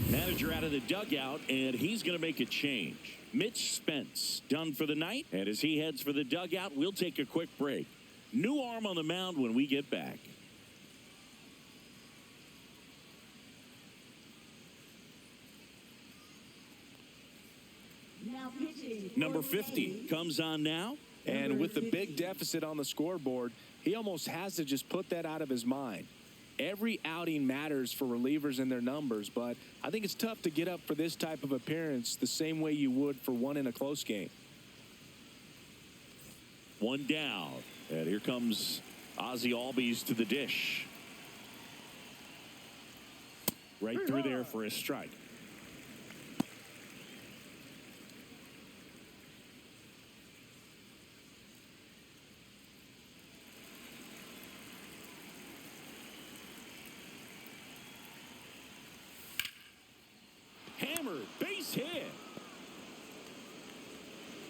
Manager out of the dugout, and he's going to make a change. Mitch Spence done for the night, and as he heads for the dugout, we'll take a quick break. New arm on the mound when we get back. Now pitching. Number 50 comes on now. And with the big deficit on the scoreboard, he almost has to just put that out of his mind. Every outing matters for relievers and their numbers, but I think it's tough to get up for this type of appearance the same way you would for one in a close game. 1 down. And here comes Ozzie Albies to the dish. Right through there for a strike. Hammered, base hit.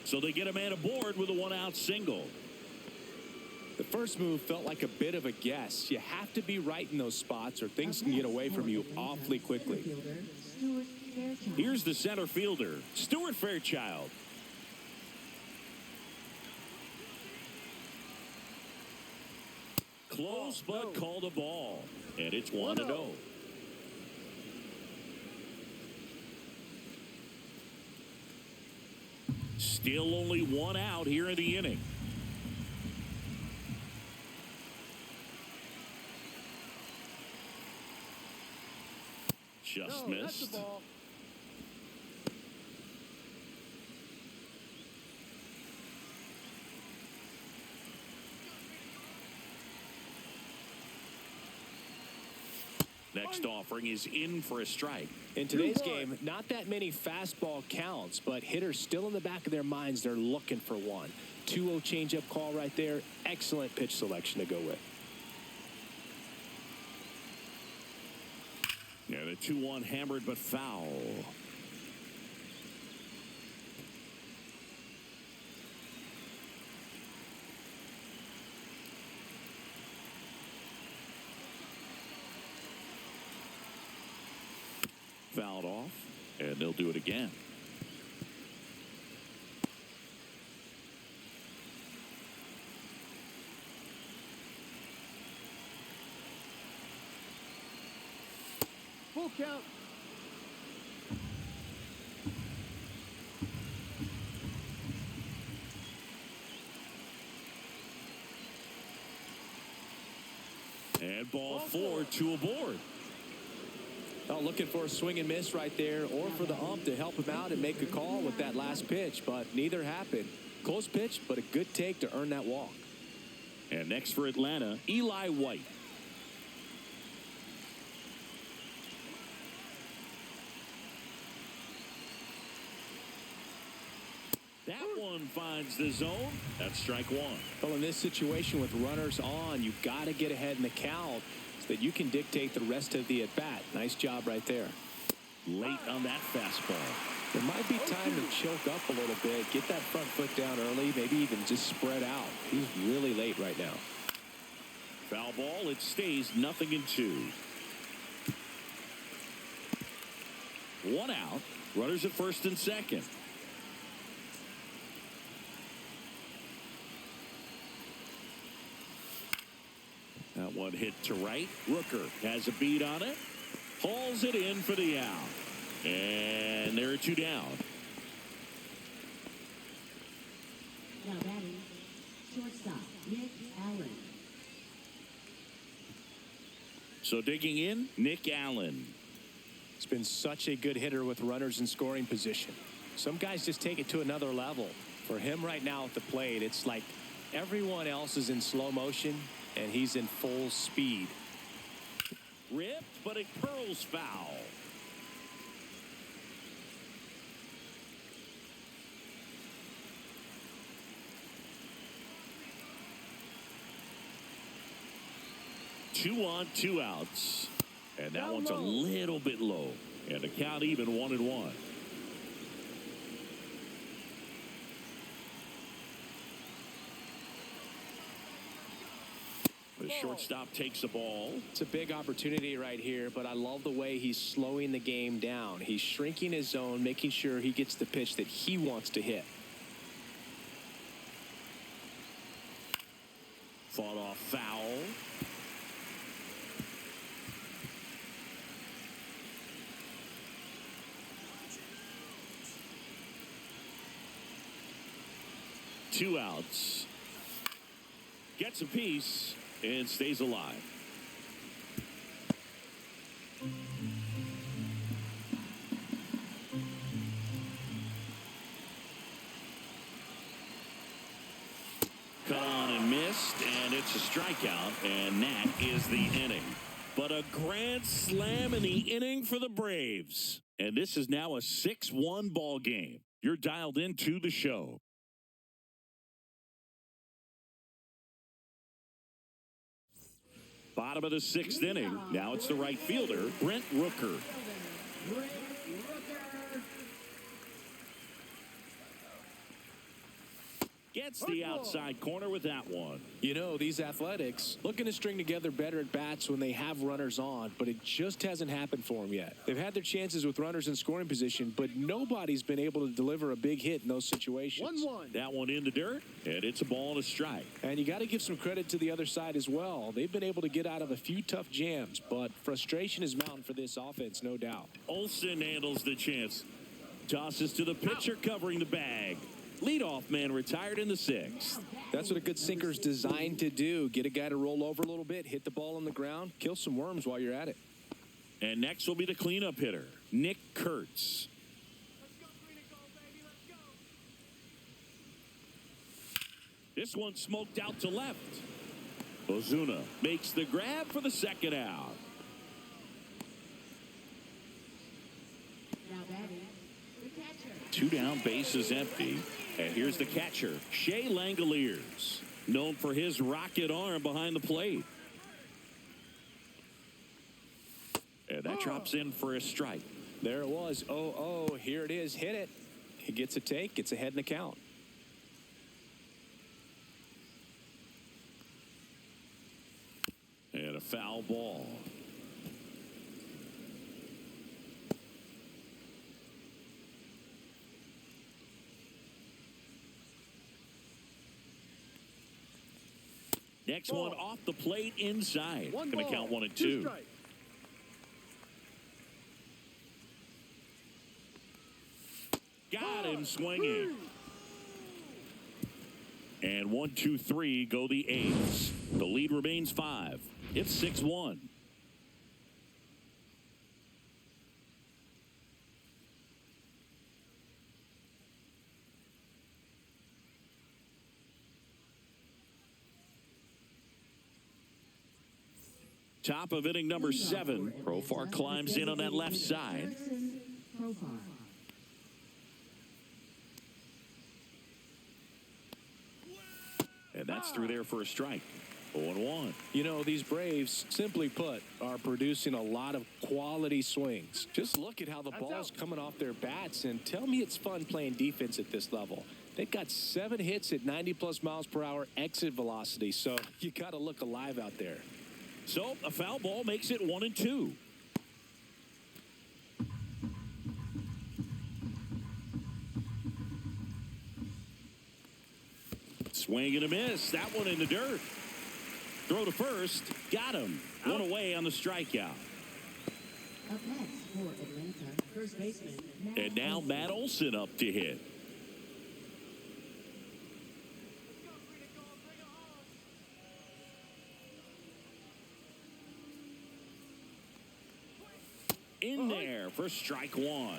So they get a man aboard with a 1-out single. The first move felt like a bit of a guess. You have to be right in those spots or things can get away from you awfully quickly. Here's the center fielder, Stuart Fairchild. Close but called a ball. And it's 1-0. Still only 1 out here in the inning. Just No, that's the missed. ball. Next offering is in for a strike. In today's game, not that many fastball counts, but hitters still in the back of their minds, they're looking for one. 2-0 changeup call right there. Excellent pitch selection to go with. Yeah, the 2-1 hammered but foul. Fouled off, and they'll do it again. Full count. And ball 4, 2 aboard. Oh, looking for a swing and miss right there, or for the ump to help him out and make a call with that last pitch, but neither happened. Close pitch, but a good take to earn that walk. And next for Atlanta, Eli White. That one finds the zone. That's strike one. Well, in this situation with runners on, you've got to get ahead in the count so that you can dictate the rest of the at-bat. Nice job right there. Late on that fastball. There might be time to choke up a little bit, get that front foot down early, maybe even just spread out. He's really late right now. Foul ball. It stays 0-2. One out. Runners at first and second. That one hit to right. Rooker has a beat on it. Hauls it in for the out. And there are two down. Now batting, shortstop, Nick Allen. So digging in, Nick Allen. He's been such a good hitter with runners in scoring position. Some guys just take it to another level. For him right now at the plate, it's like everyone else is in slow motion and he's in full speed. Ripped, but it curls foul. Two on, two outs. And that one's a little bit low. And the count even 1-1. The shortstop takes the ball. It's a big opportunity right here, but I love the way he's slowing the game down. He's shrinking his zone, making sure he gets the pitch that he wants to hit. Fought off foul. Two outs. Gets a piece and stays alive. Cut on and missed, and it's a strikeout, and that is the inning. But a grand slam in the inning for the Braves. And this is now a 6-1 ball game. You're dialed into the show. Bottom of the 6th inning. Now it's the right fielder, Brent Rooker. Gets the outside corner with that one. You know, these Athletics looking to string together better at bats when they have runners on, but it just hasn't happened for them yet. They've had their chances with runners in scoring position, but nobody's been able to deliver a big hit in those situations. 1-1. That one in the dirt, and it's a ball and a strike. And you got to give some credit to the other side as well. They've been able to get out of a few tough jams, but frustration is mounting for this offense, no doubt. Olsen handles the chance. Tosses to the pitcher covering the bag. Leadoff man retired in the 6th. That's what a good sinker's designed to do. Get a guy to roll over a little bit, hit the ball on the ground, kill some worms while you're at it. And next will be the cleanup hitter, Nick Kurtz. This one smoked out to left. Ozuna makes the grab for the second out. Now batting, the catcher. 2 down, bases empty. And here's the catcher, Shea Langoliers, known for his rocket arm behind the plate. And that drops in for a strike. There it was. 0-0. Here it is. Hit it. He gets a take. Gets ahead in the count. And a foul ball. Next one off the plate inside. Going to count 1 and 2. Got him swinging. And 1, 2, 3 go the A's. The lead remains 5. It's 6-1. Top of inning number 7. Profar climbs in on that left side. Profar. And that's through there for a strike. 0-1. You know, these Braves, simply put, are producing a lot of quality swings. Just look at how the ball's coming off their bats, and tell me it's fun playing defense at this level. They've got 7 hits at 90-plus miles per hour exit velocity, so you got to look alive out there. So a foul ball makes it 1 and 2. Swing and a miss. That one in the dirt. Throw to first. Got him. 1 away on the strikeout. Up next for Atlanta, first baseman. And now Matt Olson up to hit. In there for strike 1.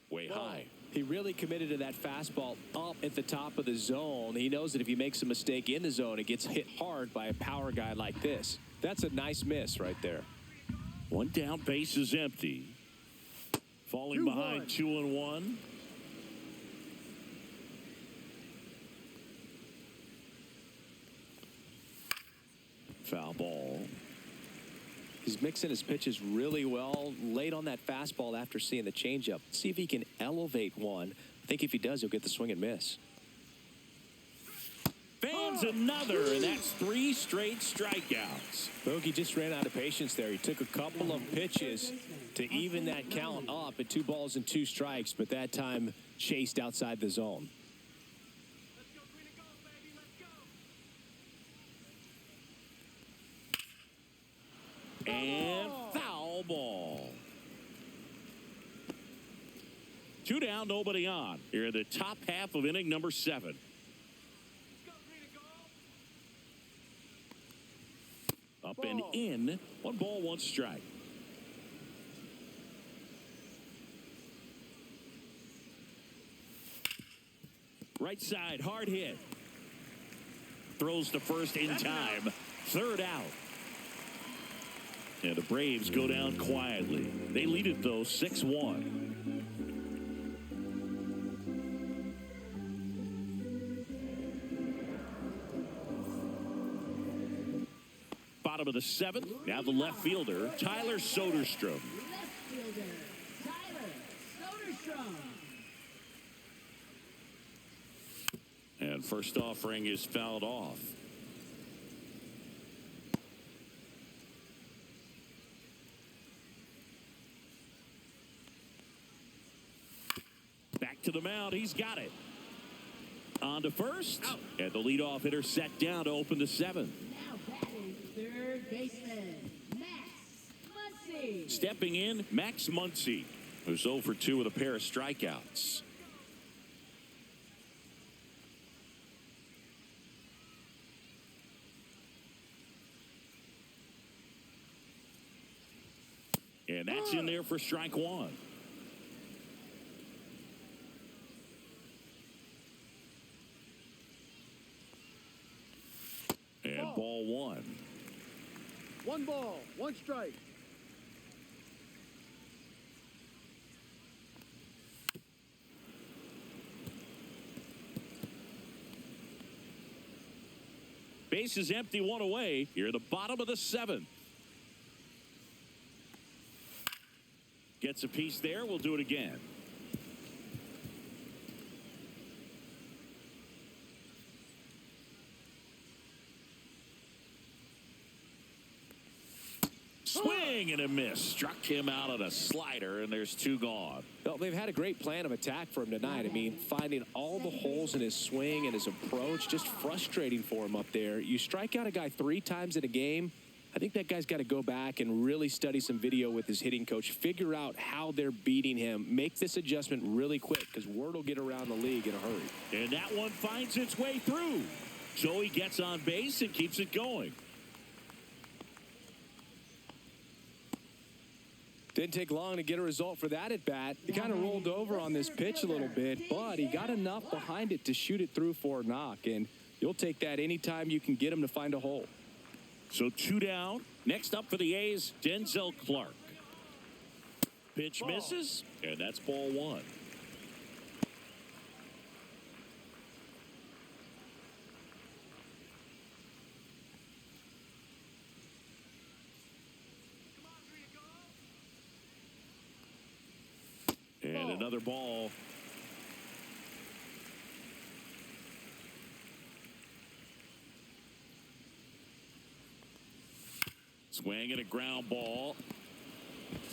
Way high. He really committed to that fastball up at the top of the zone. He knows that if he makes a mistake in the zone, it gets hit hard by a power guy like this. That's a nice miss right there. 1 down, base is empty. Falling behind 2-1. Foul ball. He's mixing his pitches really well. Late on that fastball after seeing the changeup. See if he can elevate one. I think if he does, he'll get the swing and miss. Fans another, and that's 3 straight strikeouts. Bogey just ran out of patience there. He took a couple of pitches to even that count up at 2 balls and 2 strikes, but that time chased outside the zone. And foul ball. 2 down, nobody on. Here in the top half of inning number 7. Up and in. 1 ball, 1 strike. Right side, hard hit. Throws to first in time. 3rd out. And the Braves go down quietly. They lead it, though, 6-1. Bottom of the 7th. Now the left fielder, Tyler Soderstrom. Left fielder, Tyler Soderstrom. And first offering is fouled off. Back to the mound. He's got it. On to first. Out. And the leadoff hitter set down to open the 7th. Now batting, third baseman, Max Muncy. Stepping in, Max Muncy, who's 0 for 2 with a pair of strikeouts. And that's in there for strike one. And ball one. 1 ball, 1 strike. Base is empty, 1 away. Here at the bottom of the 7th. Gets a piece there. We'll do it again. Swing and a miss. Struck him out on a slider, and there's 2 gone. Well, they've had a great plan of attack for him tonight. I mean, finding all the holes in his swing and his approach, just frustrating for him up there. You strike out a guy 3 times in a game, I think that guy's got to go back and really study some video with his hitting coach, figure out how they're beating him, make this adjustment really quick because word will get around the league in a hurry. And that one finds its way through. So he gets on base and keeps it going. Didn't take long to get a result for that at bat. He kind of rolled over on this pitch a little bit, but he got enough behind it to shoot it through for a knock. And you'll take that anytime you can get him to find a hole. So 2 down. Next up for the A's, Denzel Clark. Pitch misses, and that's ball 1. And another ball. Swing and a ground ball.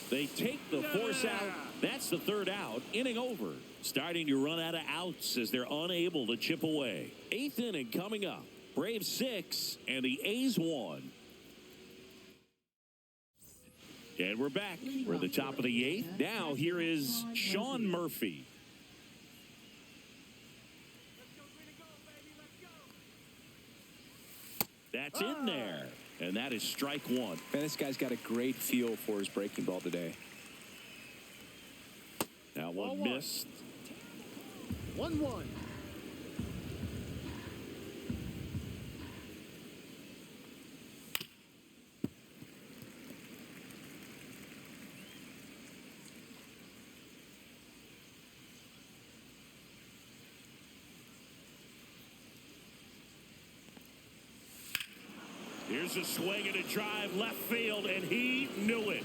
They take the force out. That's the 3rd out. Inning over. Starting to run out of outs as they're unable to chip away. 8th inning coming up. Braves 6 and the A's 1. And we're back. We're at the top of the 8th. Now here is Sean Murphy. That's in there. And that is strike 1. Man, this guy's got a great feel for his breaking ball today. Now one missed. 1-1. Here's a swing and a drive left field, and he knew it.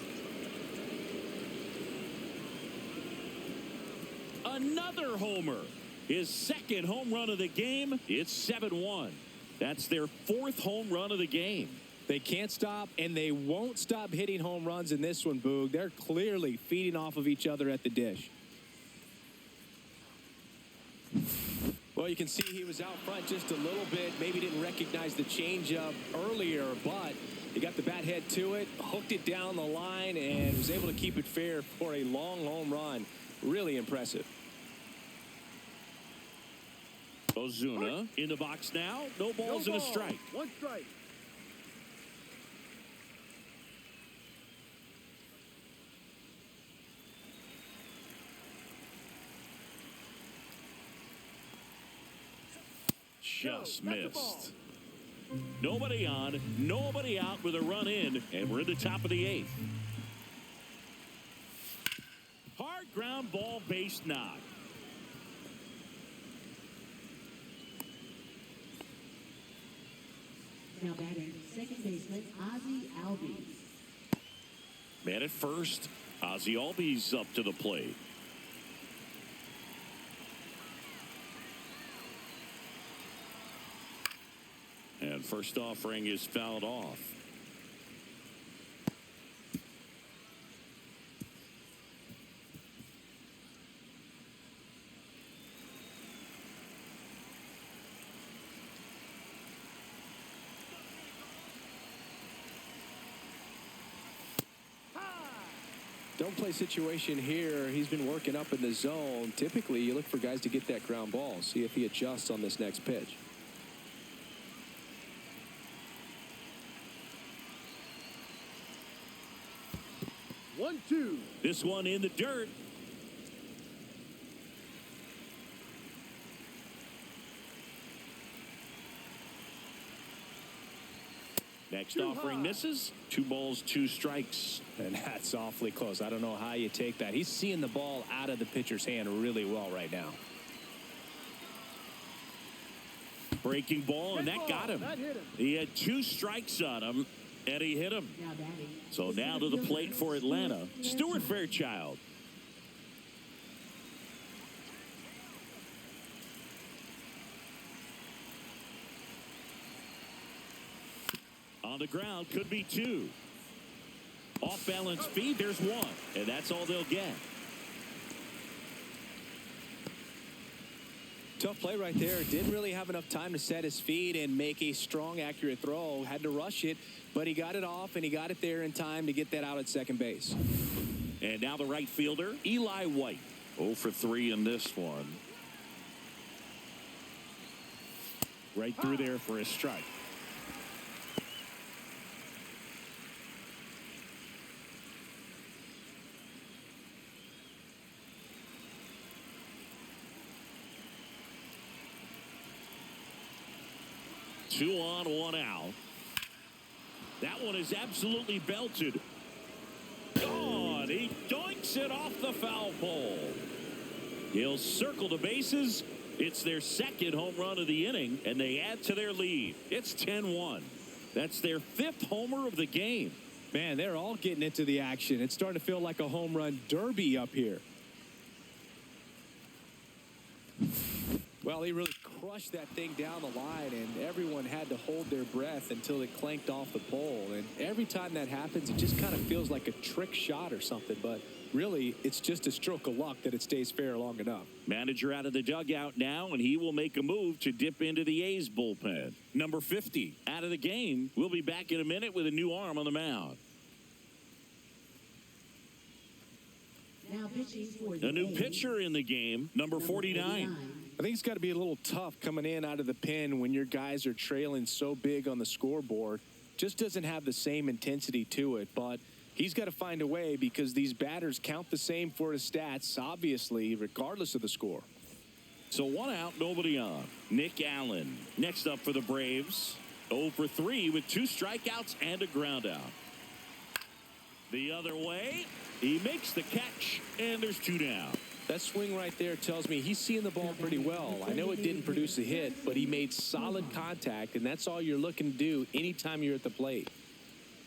Another homer. His 2nd home run of the game. It's 7-1. That's their 4th home run of the game. They can't stop, and they won't stop hitting home runs in this one, Boog. They're clearly feeding off of each other at the dish. Well, you can see he was out front just a little bit. Maybe didn't recognize the changeup earlier, but he got the bat head to it, hooked it down the line, and was able to keep it fair for a long home run. Really impressive. Ozuna in the box now. No balls and a strike. 1 strike. Just missed. Nobody on, nobody out with a run in, and we're at the top of the 8th. Hard ground ball, base knock. Now batting, second baseman Ozzie Albies. Man at first, Ozzie Albies up to the plate. And first offering is fouled off. Don't play situation here. He's been working up in the zone. Typically, you look for guys to get that ground ball. See if he adjusts on this next pitch. 1-2. This one in the dirt. Next offering misses. 2 balls, 2 strikes. And that's awfully close. I don't know how you take that. He's seeing the ball out of the pitcher's hand really well right now. Breaking ball, and that got him. That hit him. He had 2 strikes on him, and he hit him. Now batting. So now to the plate for Atlanta, Stuart Fairchild. On the ground, could be 2. Off balance feed, there's 1, and that's all they'll get. Tough play right there. Didn't really have enough time to set his feet and make a strong, accurate throw. Had to rush it, but he got it off, and he got it there in time to get that out at second base. And now the right fielder, Eli White. 0 for 3 in this one. Right through there for a strike. Two on, 1 out. That one is absolutely belted. Gone. He doinks it off the foul pole. He'll circle the bases. It's their 2nd home run of the inning, and they add to their lead. It's 10-1. That's their 5th homer of the game. Man, they're all getting into the action. It's starting to feel like a home run derby up here. Well, he really crushed that thing down the line, and everyone had to hold their breath until it clanked off the pole. And every time that happens, it just kind of feels like a trick shot or something. But really, it's just a stroke of luck that it stays fair long enough. Manager out of the dugout now, and he will make a move to dip into the A's bullpen. Number 50 out of the game. We'll be back in a minute with a new arm on the mound. Now pitching for the A new A's. pitcher in the game, number 49. I think it's got to be a little tough coming in out of the pen when your guys are trailing so big on the scoreboard. Just doesn't have the same intensity to it, but he's got to find a way because these batters count the same for his stats, obviously, regardless of the score. So 1 out, nobody on. Nick Allen next up for the Braves. 0 for 3 with 2 strikeouts and a ground out. The other way, he makes the catch, and there's 2 down. That swing right there tells me he's seeing the ball pretty well. I know it didn't produce a hit, but he made solid contact, and that's all you're looking to do anytime you're at the plate.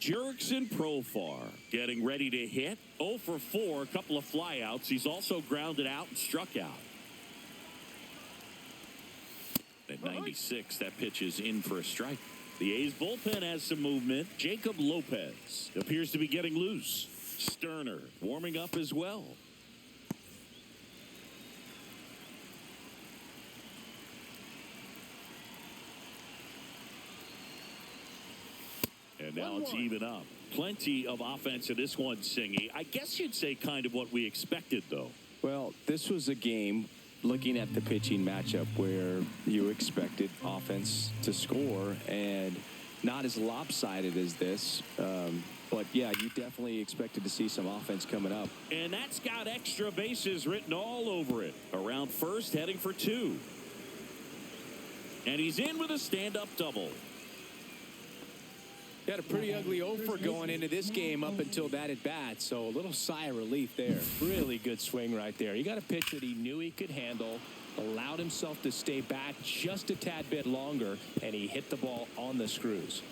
Jurickson Profar getting ready to hit. 0 for 4, a couple of flyouts. He's also grounded out and struck out. At 96, that pitch is in for a strike. The A's bullpen has some movement. Jacob Lopez appears to be getting loose. Sterner warming up as well. And now it's even up. Plenty of offense in this one, Singy. I guess you'd say kind of what we expected, though. Well, this was a game, looking at the pitching matchup, where you expected offense to score, and not as lopsided as this. But, yeah, you definitely expected to see some offense coming up. And that's got extra bases written all over it. Around first, heading for 2. And he's in with a stand-up double. Got a pretty ugly offer going into this game up until that at bat, so a little sigh of relief there. Really good swing right there. He got a pitch that he knew he could handle, allowed himself to stay back just a tad bit longer, and he hit the ball on the screws.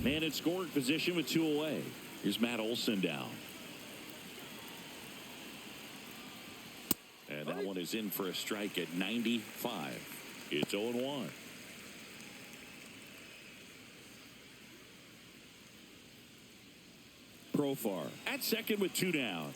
Man in scoring position with 2 away. Here's Matt Olson down. And that one is in for a strike at 95. It's 0-1. Profar at second with 2 down.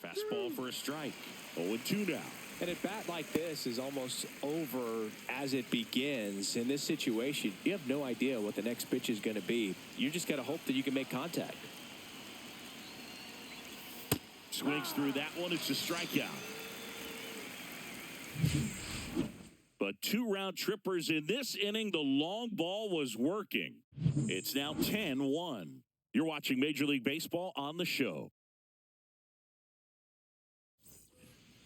Fastball for a strike. 0-2 now. And a bat like this is almost over as it begins. In this situation, you have no idea what the next pitch is going to be. You just got to hope that you can make contact. Swings through that one. It's a strikeout. But but 2 round trippers in this inning. The long ball was working. It's now 10-1. You're watching Major League Baseball on the show.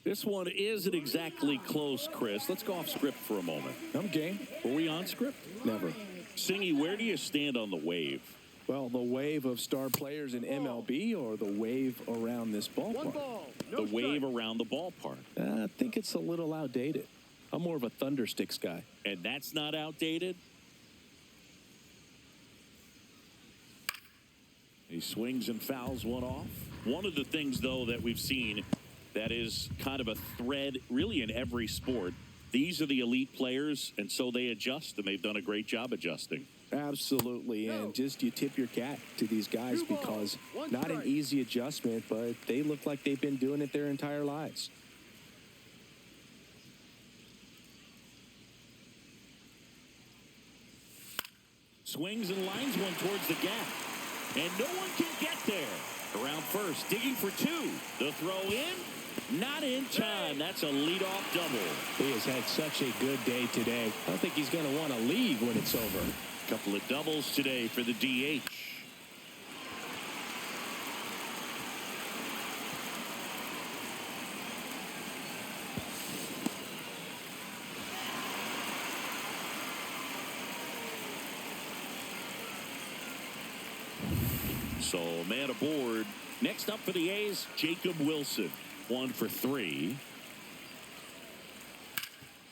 This one isn't exactly close, Chris. Let's go off script for a moment. I'm game. Were we on script? Never. Singy, where do you stand on the wave? Well, the wave of star players in MLB or the wave around this ballpark? One ball. The wave around the ballpark. I think it's a little outdated. I'm more of a Thundersticks guy. And that's not outdated? He swings and fouls one off. One of the things, though, that we've seen that is kind of a thread really in every sport. These are the elite players, and so they adjust, and they've done a great job adjusting. Absolutely, and just you tip your cap to these guys because not an easy adjustment, but they look like they've been doing it their entire lives. Swings and lines one towards the gap, and no one can get there. Around first, digging for 2. The throw in, not in time. That's a leadoff double. He has had such a good day today. I don't think he's going to want to leave when it's over. Couple of doubles today for the DH. So, man aboard. Next up for the A's, Jacob Wilson. 1 for 3.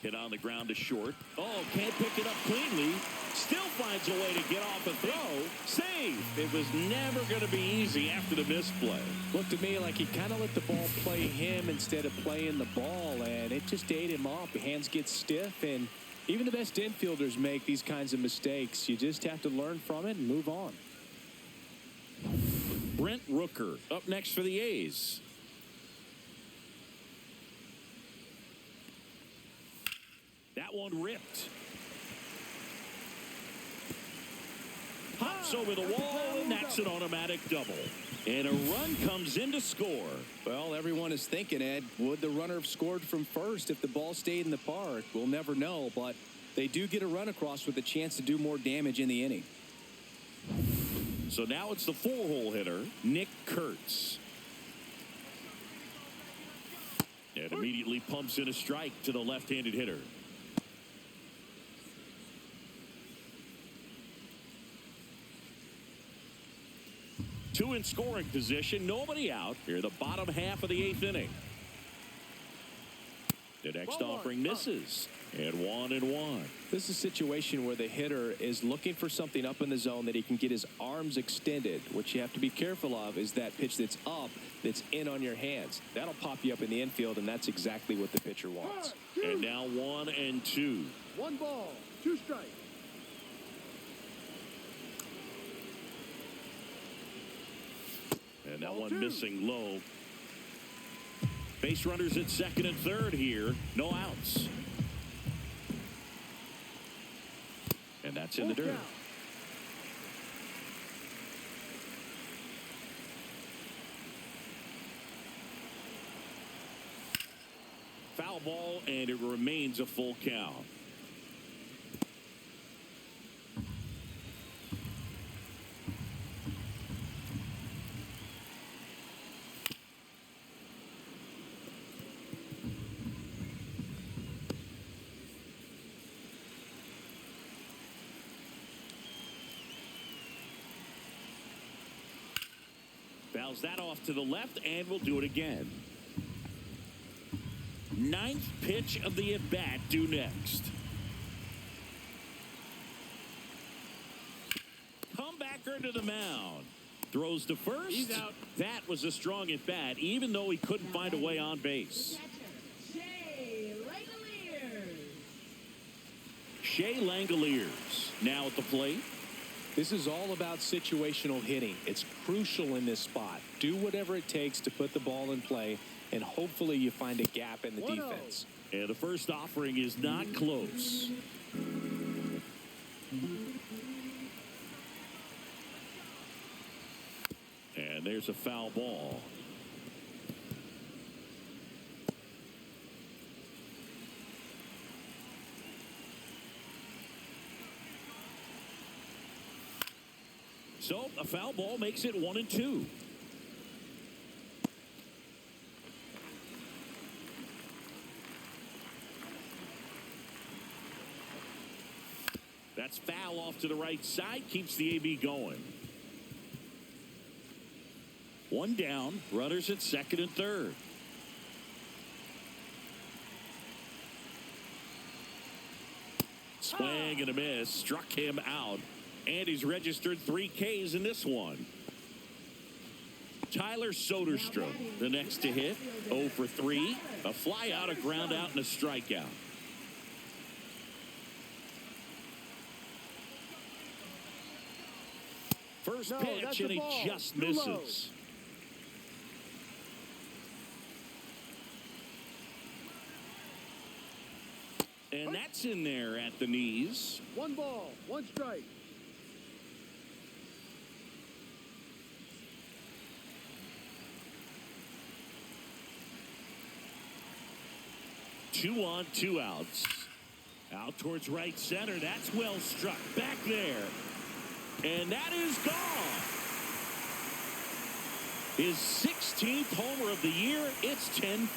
Hit on the ground to short. Oh, can't pick it up cleanly. Still finds a way to get off a throw. Save. It was never going to be easy after the misplay. Looked to me like he kind of let the ball play him instead of playing the ball, and it just ate him up. The hands get stiff, and even the best infielders make these kinds of mistakes. You just have to learn from it and move on. Brent Rooker up next for the A's. That one ripped. Hops over the wall, and that's an automatic double. And a run comes in to score. Well, everyone is thinking, Ed, would the runner have scored from first if the ball stayed in the park? We'll never know, but they do get a run across with a chance to do more damage in the inning. So now it's the 4-hole hitter, Nick Kurtz. And immediately pumps in a strike to the left-handed hitter. Two in scoring position, nobody out. Here, the bottom half of the 8th inning. The next offering misses. And 1-1. This is a situation where the hitter is looking for something up in the zone that he can get his arms extended. What you have to be careful of is that pitch that's up, that's in on your hands. That'll pop you up in the infield, and that's exactly what the pitcher wants. And now 1-2. 1 ball, 2 strikes. And that one missing low. Base runners at second and third here. No outs. And that's in the dirt. Foul ball, and it remains a full count. Fouls that off to the left, and we'll do it again. 9th pitch of the at-bat due next. Comebacker to the mound. Throws to first. He's out. That was a strong at-bat, even though he couldn't find a way on base. Shea Langoliers now at the plate. This is all about situational hitting. It's crucial in this spot. Do whatever it takes to put the ball in play, and hopefully you find a gap in the defense. And the first offering is not close. And there's a foul ball. So a foul ball makes it 1-2. That's foul off to the right side. Keeps the AB going. One down. Runners at second and third. Swing and a miss. Struck him out. And he's registered 3 Ks in this one. Tyler Soderstrom, the next to hit. 0 for 3. A fly out, a ground out, and a strikeout. First pitch, and he just misses. And that's in there at the knees. 1 ball, 1 strike. Two on, 2 outs. Out towards right center. That's well struck. Back there. And that is gone. His 16th homer of the year. It's 10-5.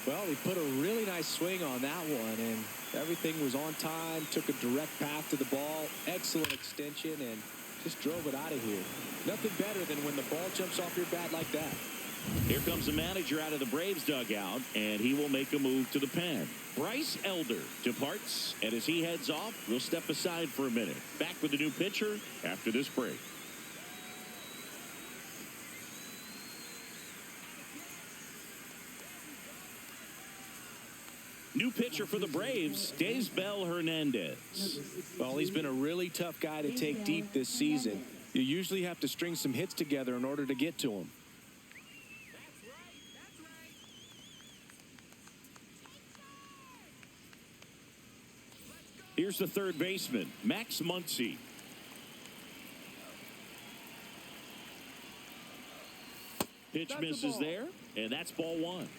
Well, he put a really nice swing on that one, and everything was on time, took a direct path to the ball, excellent extension, and just drove it out of here. Nothing better than when the ball jumps off your bat like that. Here comes the manager out of the Braves dugout, and he will make a move to the pen. Bryce Elder departs, and as he heads off, we'll step aside for a minute. Back with the new pitcher after this break. New pitcher for the Braves, Daysbel Hernandez. Well, he's been a really tough guy to take deep this season. You usually have to string some hits together in order to get to him. Here's the third baseman, Max Muncy. Pitch misses there, and that's ball 1.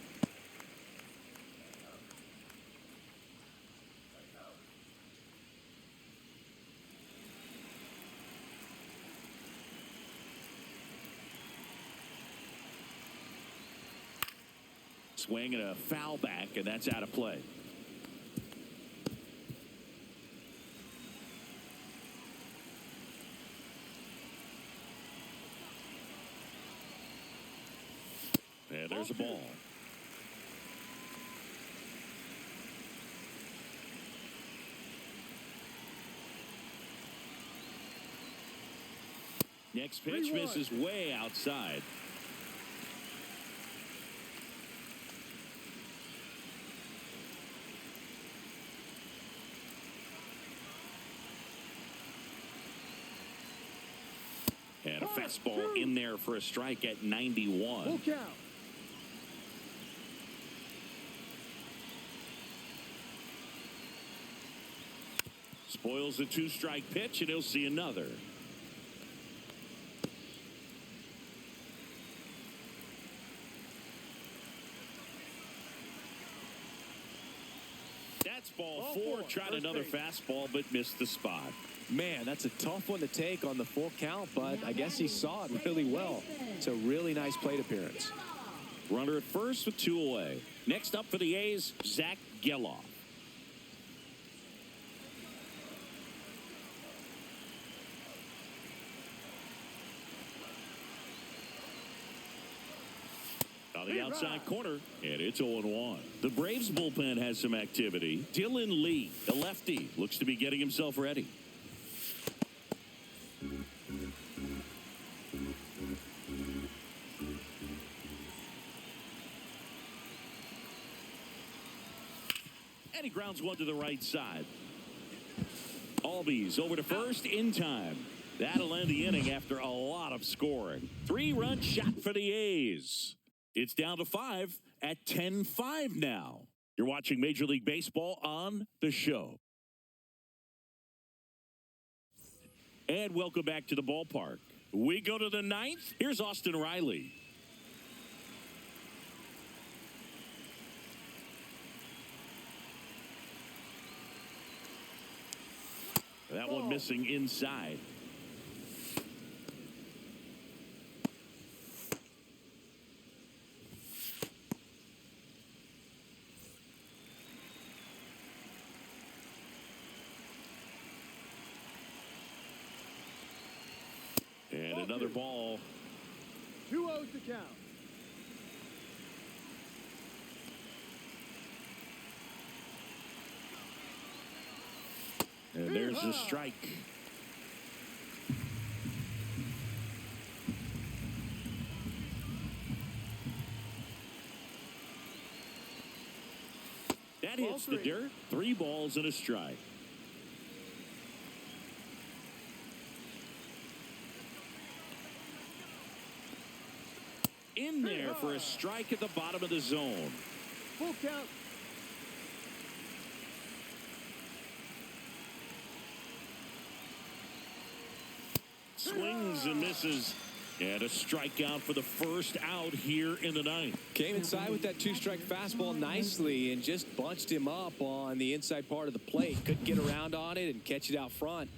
Swing and a foul back, and that's out of play. And there's a ball. Next pitch misses way outside. And a fastball in there for a strike at 91. Full count. Spoils the 2-strike pitch, and he'll see another. That's ball 4. Tried another fastball, but missed the spot. Man, that's a tough one to take on the full count, but I guess he saw it really well. It's a really nice plate appearance. Runner at first with 2 away. Next up for the A's, Zach Geloff. On the outside corner, and it's 0-1. The Braves bullpen has some activity. Dylan Lee, the lefty, looks to be getting himself ready. And he grounds one to the right side. Albies over to first in time. That'll end the inning after a lot of scoring. 3-run shot for the A's. It's down to 5 at 10-5 now. You're watching Major League Baseball on The Show. And welcome back to the ballpark. We go to the ninth. Here's Austin Riley. That one missing inside. And another ball. 2-0 to count. And there's the strike. That hits the dirt. 3 balls and a strike. In there for a strike at the bottom of the zone. Full count. Swings and misses. And a strikeout for the first out here in the ninth. Came inside with that 2-strike fastball nicely and just bunched him up on the inside part of the plate. Couldn't get around on it and catch it out front.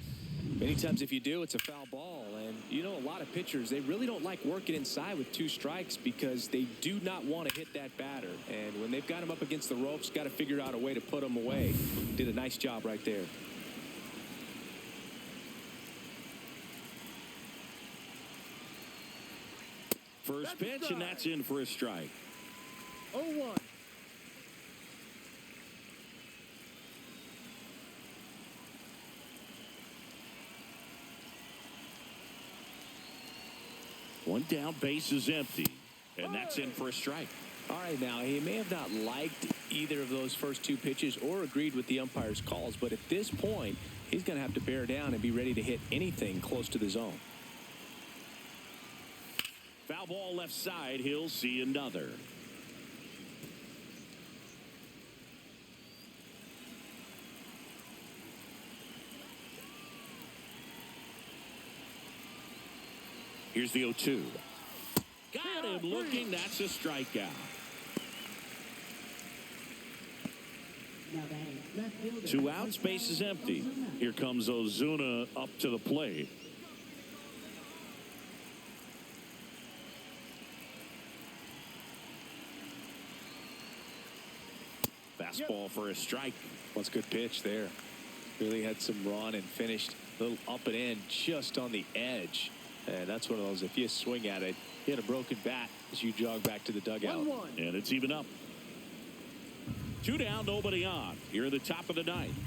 Many times if you do, it's a foul ball. And you know, a lot of pitchers, they really don't like working inside with 2 strikes because they do not want to hit that batter. And when they've got him up against the ropes, got to figure out a way to put him away. Did a nice job right there. First pitch, and that's in for a strike. 0-1. One down, base is empty. And that's in for a strike. All right, now, he may have not liked either of those first 2 pitches or agreed with the umpire's calls, but at this point, he's going to have to bear down and be ready to hit anything close to the zone. Foul ball left side. He'll see another. Here's the 0-2. Got him looking. That's a strikeout. Now batting, left fielder. 2 outs, base is empty. Here comes Ozuna up to the plate. Fastball for a strike. What's a good pitch there. Really had some run and finished a little up and in just on the edge. And that's one of those, if you swing at it, you hit a broken bat as you jog back to the dugout. 1-1. And it's even up. 2 down, nobody on. Here at the top of the ninth.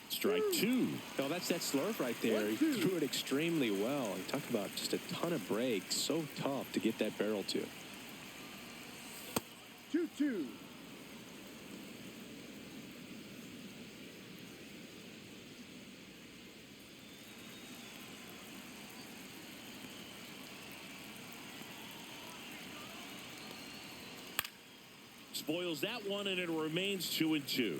Strike 2. No, that's that slurve right there. He threw it extremely well. You talk about just a ton of breaks. So tough to get that barrel to. 2-2. Spoils that one, and it remains 2-2.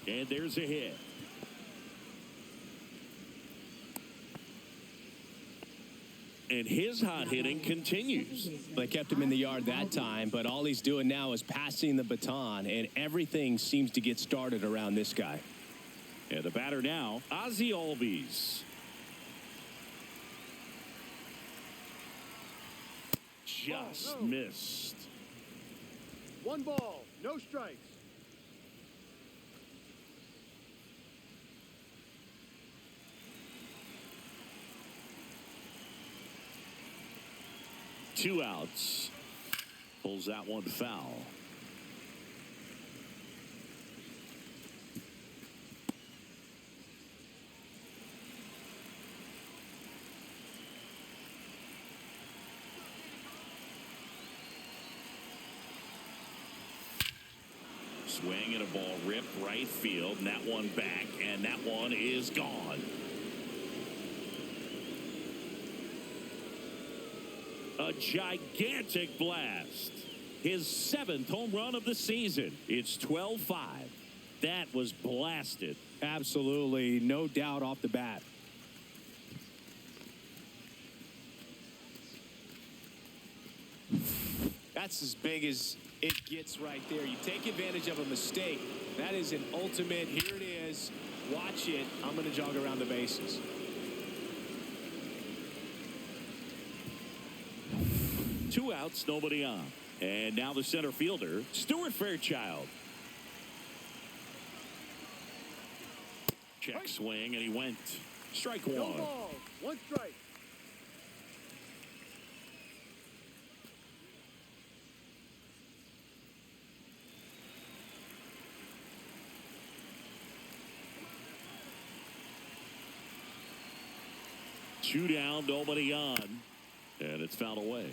And there's a hit. And his hot hitting continues. They kept him in the yard that time, but all he's doing now is passing the baton, and everything seems to get started around this guy. And the batter now, Ozzie Albies. Just missed. 1 ball, no strikes. Two outs. Pulls that one foul. Swing and a ball ripped right field, and that one back, and that one is gone. A gigantic blast. His 7th home run of the season. It's 12-5. That was blasted. Absolutely, no doubt off the bat. That's as big as it gets right there. You take advantage of a mistake. That is an ultimate. Here it is. Watch it. I'm going to jog around the bases. Two outs, nobody on. And now the center fielder, Stuart Fairchild. Check swing, and he went. Strike No one. ball. One strike. Two down, nobody on. And it's fouled away.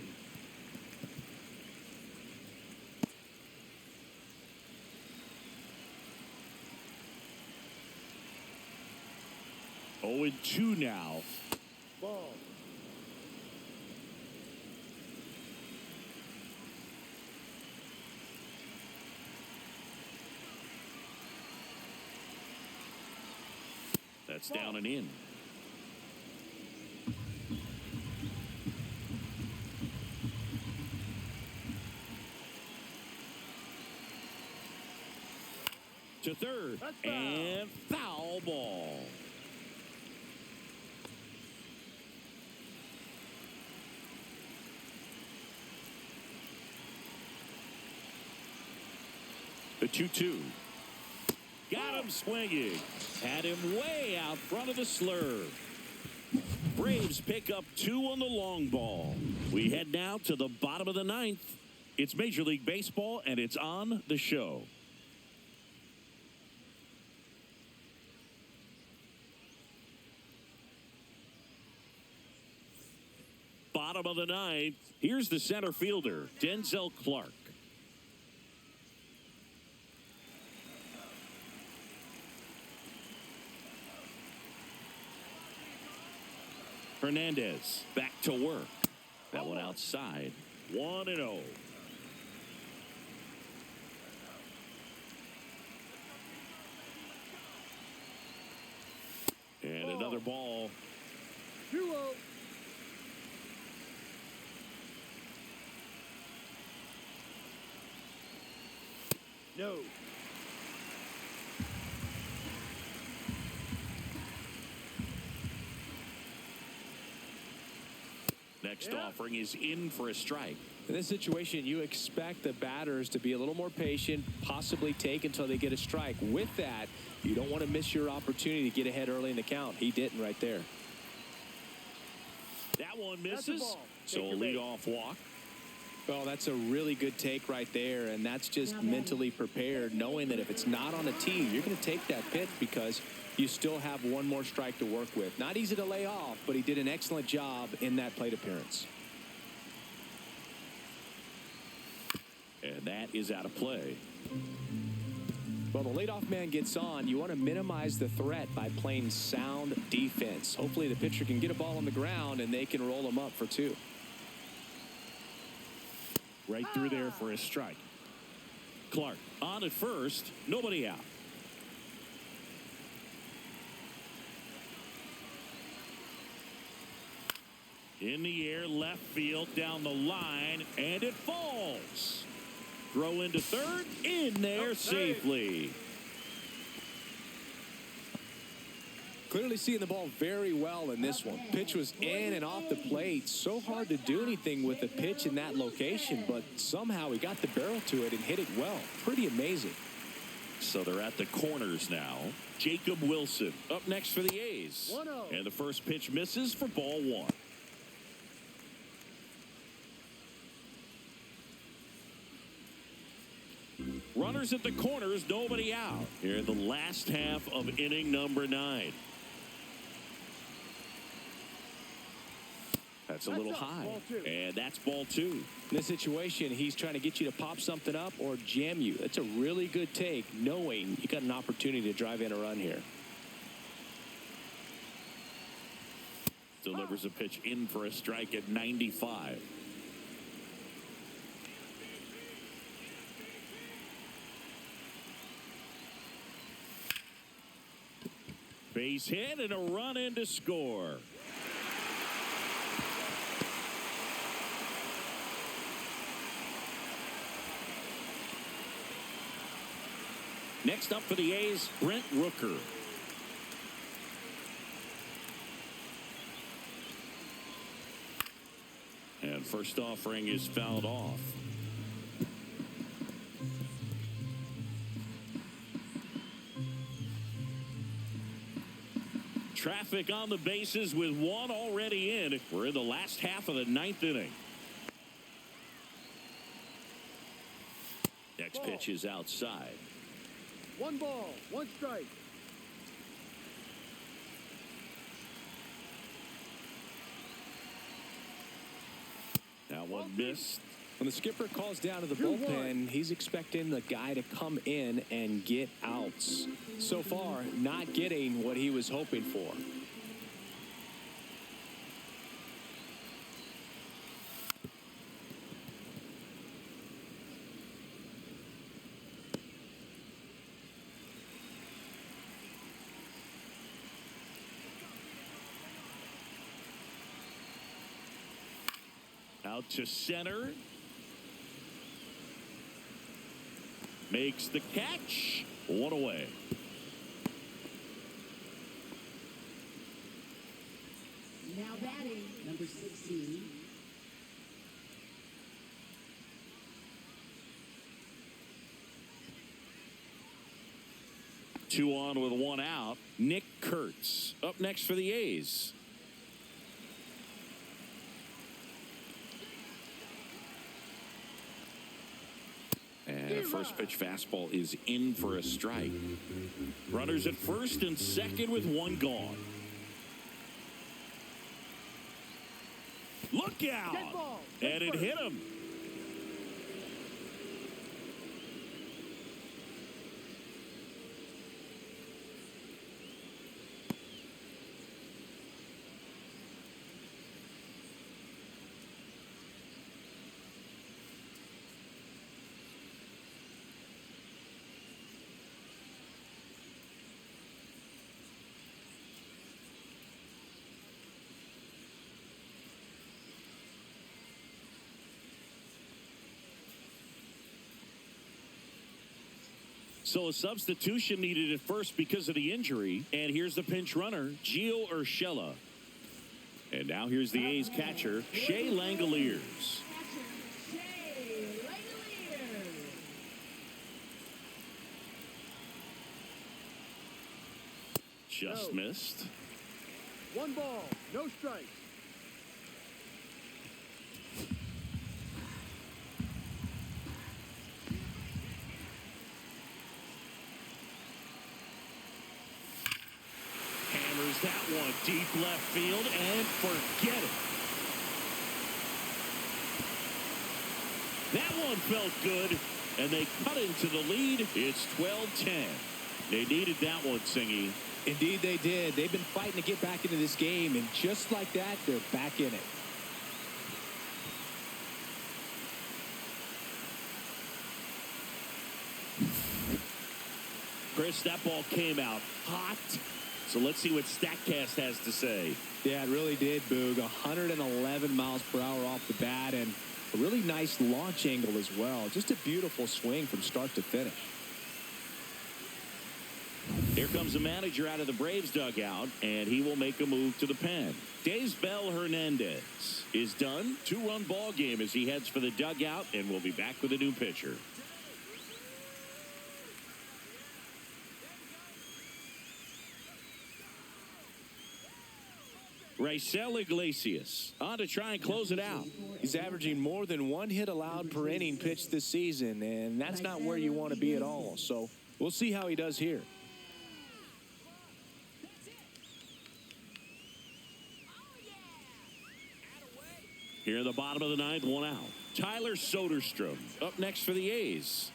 Oh, and 2 now. Ball. That's down and in. To third. That's foul. And foul ball. The 2-2. Got him swinging. Had him way out front of the slurve. Braves pick up 2 on the long ball. We head now to the bottom of the 9th. It's Major League Baseball, and it's on the show. Bottom of the 9th. Here's the center fielder, Denzel Clark. Hernandez back to work. That one outside. 1-0. And another ball. 2-0. No. Next offering is in for a strike. In this situation, you expect the batters to be a little more patient, possibly take until they get a strike. With that, you don't want to miss your opportunity to get ahead early in the count. He didn't right there. That one That's a misses. ball. So a Take your bait. leadoff walk. Well, that's a really good take right there, and that's just mentally prepared, knowing that if it's not on a tee, you're going to take that pitch because you still have one more strike to work with. Not easy to lay off, but he did an excellent job in that plate appearance. And that is out of play. Well, the leadoff man gets on. You want to minimize the threat by playing sound defense. Hopefully the pitcher can get a ball on the ground and they can roll him up for 2. Right through there for a strike. Clark on at first. Nobody out. In the air, left field, down the line, and it falls. Throw into third, in there safely. Clearly seeing the ball very well in this one. Pitch was in and off the plate. So hard to do anything with a pitch in that location, but somehow he got the barrel to it and hit it well. Pretty amazing. So they're at the corners now. Jacob Wilson up next for the A's. 1-0. And the first pitch misses for ball 1. Runners at the corners, nobody out. Here in the last half of inning number 9. That's a little high. Ball 2. And that's ball 2. In this situation, he's trying to get you to pop something up or jam you. That's a really good take, knowing you got an opportunity to drive in a run here. Delivers a pitch in for a strike at 95. Base hit and a run in to score. Next up for the A's, Brent Rooker. And first offering is fouled off. Traffic on the bases with one already in. We're in the last half of the ninth inning. Next pitch is outside. 1 ball, 1 strike. That one missed. When the skipper calls down to the bullpen, he's expecting the guy to come in and get outs. So far, not getting what he was hoping for. Out to center. Makes the catch. One away. Now batting, number 16. Two on with one out. Nick Kurtz up next for the A's. And first pitch fastball is in for a strike. Runners at first and second with one gone. Look out! And it hit him. So a substitution needed at first because of the injury. And here's the pinch runner, Gio Urshela. And now here's the A's catcher, Shea Langoliers. Catcher, Shea Langoliers. Just missed. 1 ball, no strikes. Hammers that one deep left field and forget it. That one felt good, and they cut into the lead. It's 12-10. They needed that one, Singy. Indeed they did. They've been fighting to get back into this game, and just like that, they're back in it. Chris, that ball came out hot. So let's see what StatCast has to say. Yeah, it really did, Boog. 111 miles per hour off the bat, and a really nice launch angle as well. Just a beautiful swing from start to finish. Here comes the manager out of the Braves dugout, and he will make a move to the pen. Daysbel Hernandez is done. 2-run ball game as he heads for the dugout, and we'll be back with a new pitcher. Raisel Iglesias on to try and close it out. He's averaging more than 1 hit allowed per inning pitched this season, and that's not where you want to be at all. So we'll see how he does here. Here in the bottom of the ninth, 1 out. Tyler Soderstrom up next for the A's.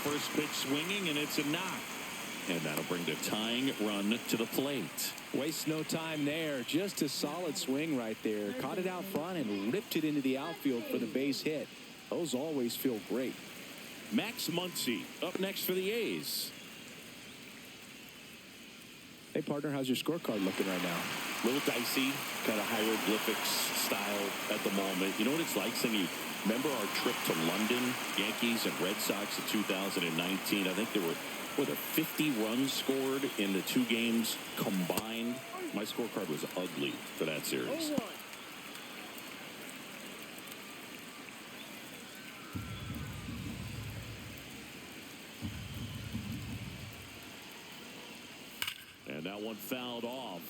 First pitch swinging, and it's a knock. And that'll bring the tying run to the plate. Waste no time there. Just a solid swing right there. Caught it out front and ripped it into the outfield for the base hit. Those always feel great. Max Muncy up next for the A's. Hey, partner, how's your scorecard looking right now? A little dicey, kind of hieroglyphics style at the moment. You know what it's like, Singy? Remember our trip to London, Yankees and Red Sox in 2019? I think there were 50 runs scored in the 2 games combined. My scorecard was ugly for that series. 0-1. And that one fouled off.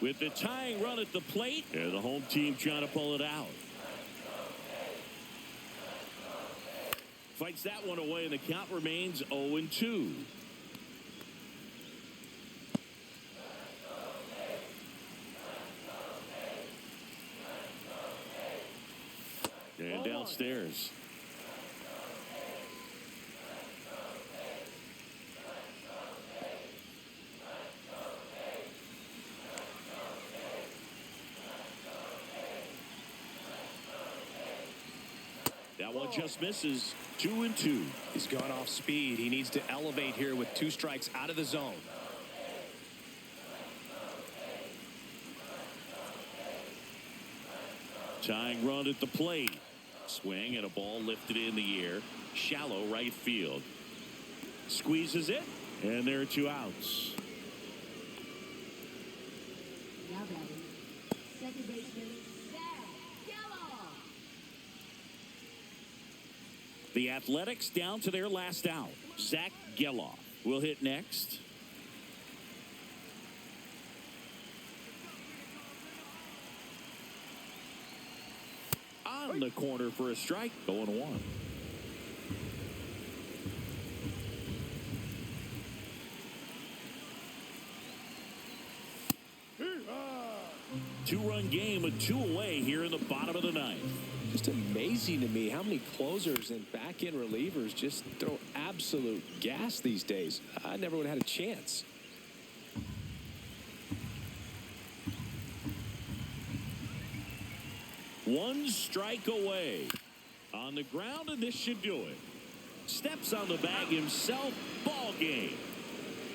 With the tying run at the plate, and the home team trying to pull it out. Fights that one away, and the count remains 0-2. And downstairs. That one just misses. 2-2. He's gone off speed. He needs to elevate here with 2 strikes out of the zone. Tying run at the plate. Swing and a ball lifted in the air. Shallow right field. Squeezes it. And there are 2 outs. Now batting, second baseman, Zach Geloff. The Athletics down to their last out. Zach Geloff will hit next. On the corner for a strike. 0-1. Two-run game with 2 away here in the bottom of the 9th. Just amazing to me how many closers and back-end relievers just throw absolute gas these days. I never would have had a chance. One strike away. On the ground, and this should do it. Steps on the bag himself. Ball game.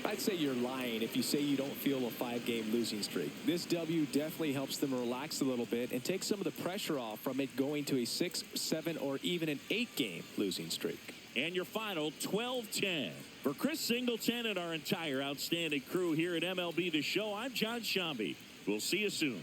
I'd say you're lying if you say you don't feel a 5-game losing streak. This W definitely helps them relax a little bit and take some of the pressure off from it going to a 6, 7, or even an 8-game losing streak. And your final 12-10. For Chris Singleton and our entire outstanding crew here at MLB The Show, I'm John Shambi. We'll see you soon.